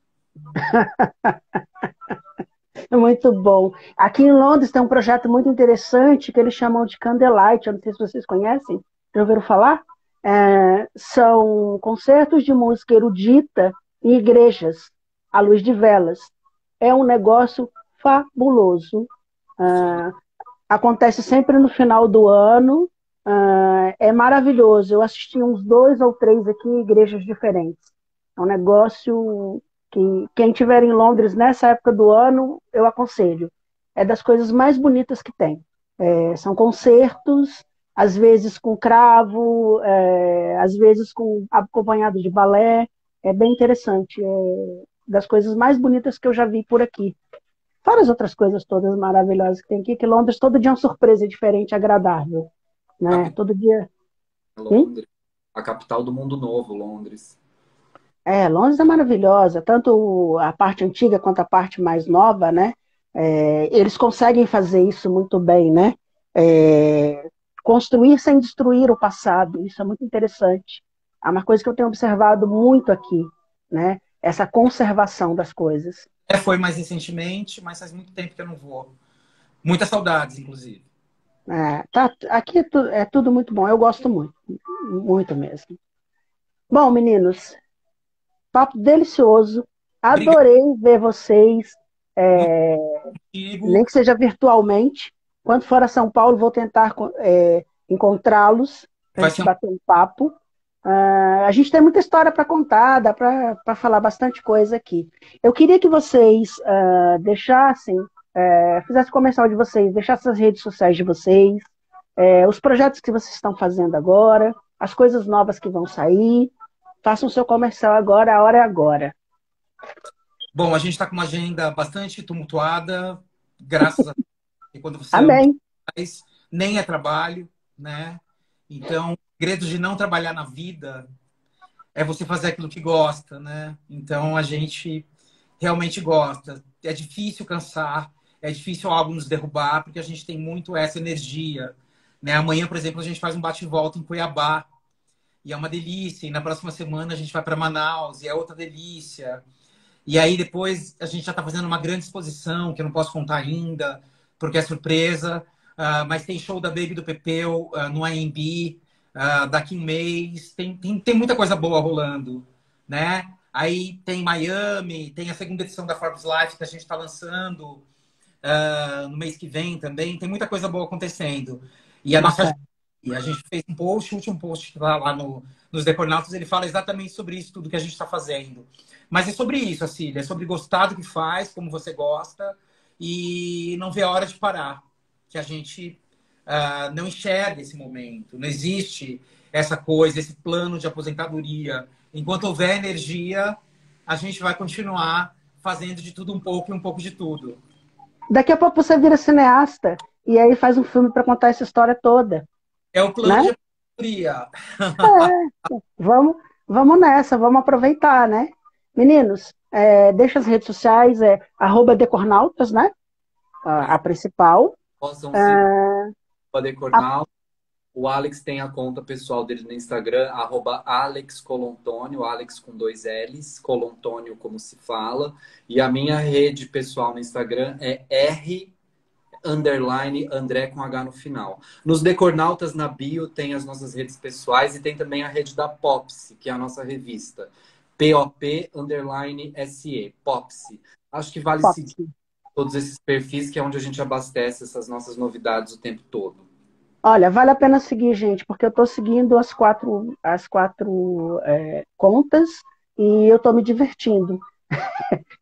S1: Muito bom. Aqui em Londres tem um projeto muito interessante que eles chamam de Candlelight. Eu não sei se vocês conhecem, já ouviram falar? São concertos de música erudita em igrejas, à luz de velas. É um negócio fabuloso. Acontece sempre no final do ano. É maravilhoso. Eu assisti uns 2 ou 3 aqui em igrejas diferentes. É um negócio que quem estiver em Londres nessa época do ano, eu aconselho. É das coisas mais bonitas que tem. São concertos, às vezes com cravo, às vezes acompanhado de balé. É bem interessante. É das coisas mais bonitas que eu já vi por aqui. Fora as outras coisas todas maravilhosas que tem aqui, que Londres todo dia é uma surpresa diferente, agradável. Né? Todo dia.
S3: Londres. A capital do mundo novo, Londres.
S1: Londres é maravilhosa, tanto a parte antiga quanto a parte mais nova, né? Eles conseguem fazer isso muito bem, né? Construir sem destruir o passado, isso é muito interessante. É uma coisa que eu tenho observado muito aqui, né? Essa conservação das coisas.
S2: Foi mais recentemente, mas faz muito tempo que eu não vou. Muitas saudades, inclusive.
S1: Aqui é tudo muito bom, eu gosto muito, muito mesmo. Bom, meninos, papo delicioso,
S2: Obrigado
S1: adorei ver vocês, nem
S2: contigo.
S1: que seja virtualmente. Quando for a São Paulo, vou tentar encontrá-los para a
S2: Vai
S1: gente
S2: ser
S1: bater um papo. A gente tem muita história para contar, dá para falar bastante coisa aqui. Eu queria que vocês deixassem, fizessem o comercial de vocês, deixassem as redes sociais de vocês, os projetos que vocês estão fazendo agora, as coisas novas que vão sair. Façam o seu comercial agora, a hora é agora.
S2: Bom, a gente está com uma agenda bastante tumultuada, graças a Deus. E quando você ama,
S1: Amém.
S2: faz, nem é trabalho, né? Então, o segredo de não trabalhar na vida é você fazer aquilo que gosta, né? Então, a gente realmente gosta. É difícil cansar, é difícil algo nos derrubar, porque a gente tem muito essa energia, né? Amanhã, por exemplo, a gente faz um bate-volta em Cuiabá, e é uma delícia. E na próxima semana a gente vai para Manaus, e é outra delícia. E aí depois a gente já está fazendo uma grande exposição, que eu não posso contar ainda, porque é surpresa. Mas tem show da Baby do Pepeu no AMB daqui um mês. Tem muita coisa boa rolando, né? Aí tem Miami, tem a segunda edição da Forbes Life que a gente está lançando no mês que vem também. Tem muita coisa boa acontecendo. E
S1: Bacana.
S2: a gente fez um post, o último post lá nos Decornautas, ele fala exatamente sobre isso, tudo que a gente está fazendo. Mas é sobre isso, Cília, é sobre gostar do que faz, como você gosta, e não ver a hora de parar. Que a gente não enxerga esse momento. Não existe essa coisa, esse plano de aposentadoria. Enquanto houver energia, a gente vai continuar fazendo de tudo um pouco e um pouco de tudo.
S1: Daqui a pouco você vira cineasta e aí faz um filme para contar essa história toda,
S2: É o plano
S1: né?
S2: de aposentadoria.
S1: Vamos nessa, vamos aproveitar, né? Meninos, deixa as redes sociais, @decornautas, né? A principal.
S3: Possam seguir o Decornal. O Alex tem a conta pessoal dele no Instagram, @AlexColontônio, Alex com 2 L's, Colontônio como se fala. E a minha rede pessoal no Instagram é R_André com H no final. Nos Decornautas, na bio, tem as nossas redes pessoais e tem também a rede da Popsi, que é a nossa revista. POP_SE, Popsi. Acho que vale seguir todos esses perfis, que é onde a gente abastece essas nossas novidades o tempo todo.
S1: Olha, vale a pena seguir, gente, porque eu estou seguindo as quatro contas e eu estou me divertindo.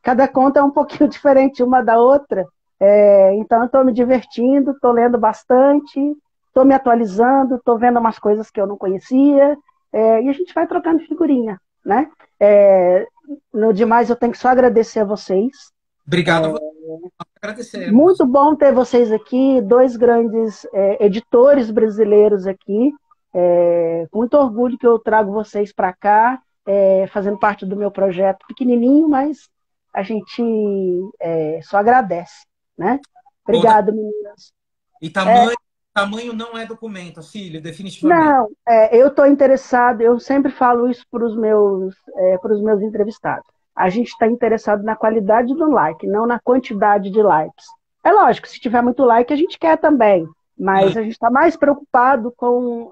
S1: Cada conta é um pouquinho diferente uma da outra, então eu estou me divertindo, estou lendo bastante, estou me atualizando, estou vendo umas coisas que eu não conhecia, e a gente vai trocando figurinha, né? No demais, eu tenho que só agradecer a vocês.
S2: Obrigado a você. Agradecemos.
S1: Muito bom ter vocês aqui, dois grandes editores brasileiros aqui. Com muito orgulho que eu trago vocês para cá, fazendo parte do meu projeto pequenininho, mas a gente só agradece, né? Obrigado, meninas.
S2: E tamanho não é documento, Cília, definitivamente.
S1: Não, eu estou interessado, eu sempre falo isso para os meus entrevistados. A gente está interessado na qualidade do like, não na quantidade de likes. É lógico, se tiver muito like, a gente quer também, mas a gente está mais preocupado com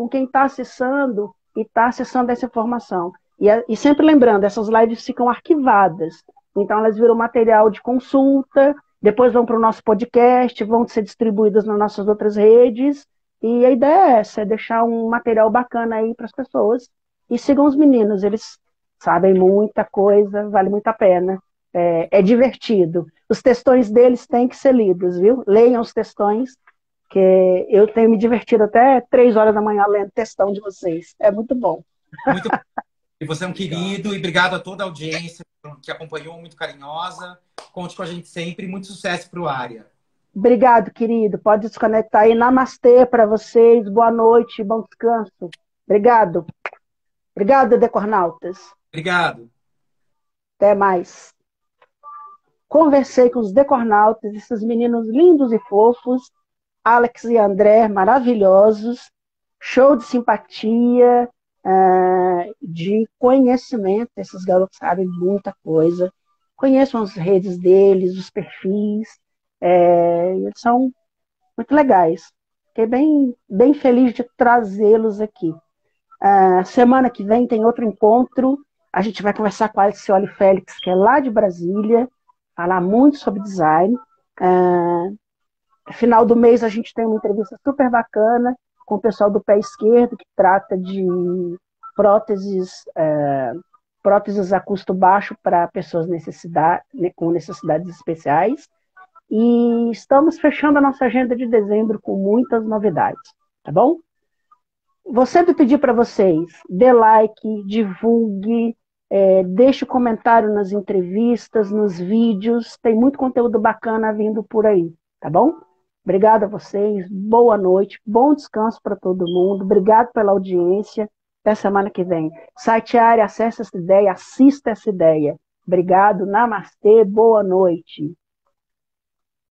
S1: quem está acessando e está acessando essa informação. E sempre lembrando, essas lives ficam arquivadas, então elas viram material de consulta, depois vão para o nosso podcast, vão ser distribuídas nas nossas outras redes, e a ideia é essa, é deixar um material bacana aí para as pessoas. E sigam os meninos, eles sabem muita coisa, vale muito a pena. É divertido. Os textões deles têm que ser lidos, viu? Leiam os textões, que eu tenho me divertido até 3 horas da manhã lendo textão de vocês. É muito bom.
S2: Muito bom. E você é um querido, e obrigado a toda a audiência que acompanhou, muito carinhosa. Conte com a gente sempre, muito sucesso para o Área.
S1: Obrigado, querido. Pode desconectar aí. Namastê para vocês. Boa noite, bom descanso. Obrigado. Obrigado, Decornautas.
S2: Obrigado.
S1: Até mais. Conversei com os Decornautas, esses meninos lindos e fofos, Alex e André, maravilhosos, show de simpatia, de conhecimento. Esses garotos sabem muita coisa. Conheçam as redes deles, os perfis, eles são muito legais. Fiquei bem feliz de trazê-los aqui. Semana que vem tem outro encontro. A gente vai conversar com a Alcione Félix, que é lá de Brasília, falar muito sobre design. Final do mês a gente tem uma entrevista super bacana com o pessoal do Pé Esquerdo, que trata de próteses a custo baixo para pessoas com necessidades especiais. E estamos fechando a nossa agenda de dezembro com muitas novidades, tá bom? Vou sempre pedir para vocês, dê like, divulgue, deixe comentário nas entrevistas, nos vídeos, tem muito conteúdo bacana vindo por aí, tá bom? Obrigada a vocês, boa noite, bom descanso para todo mundo, obrigado pela audiência, até semana que vem. Site Área, acesse essa ideia, assista essa ideia. Obrigado, namastê, boa noite.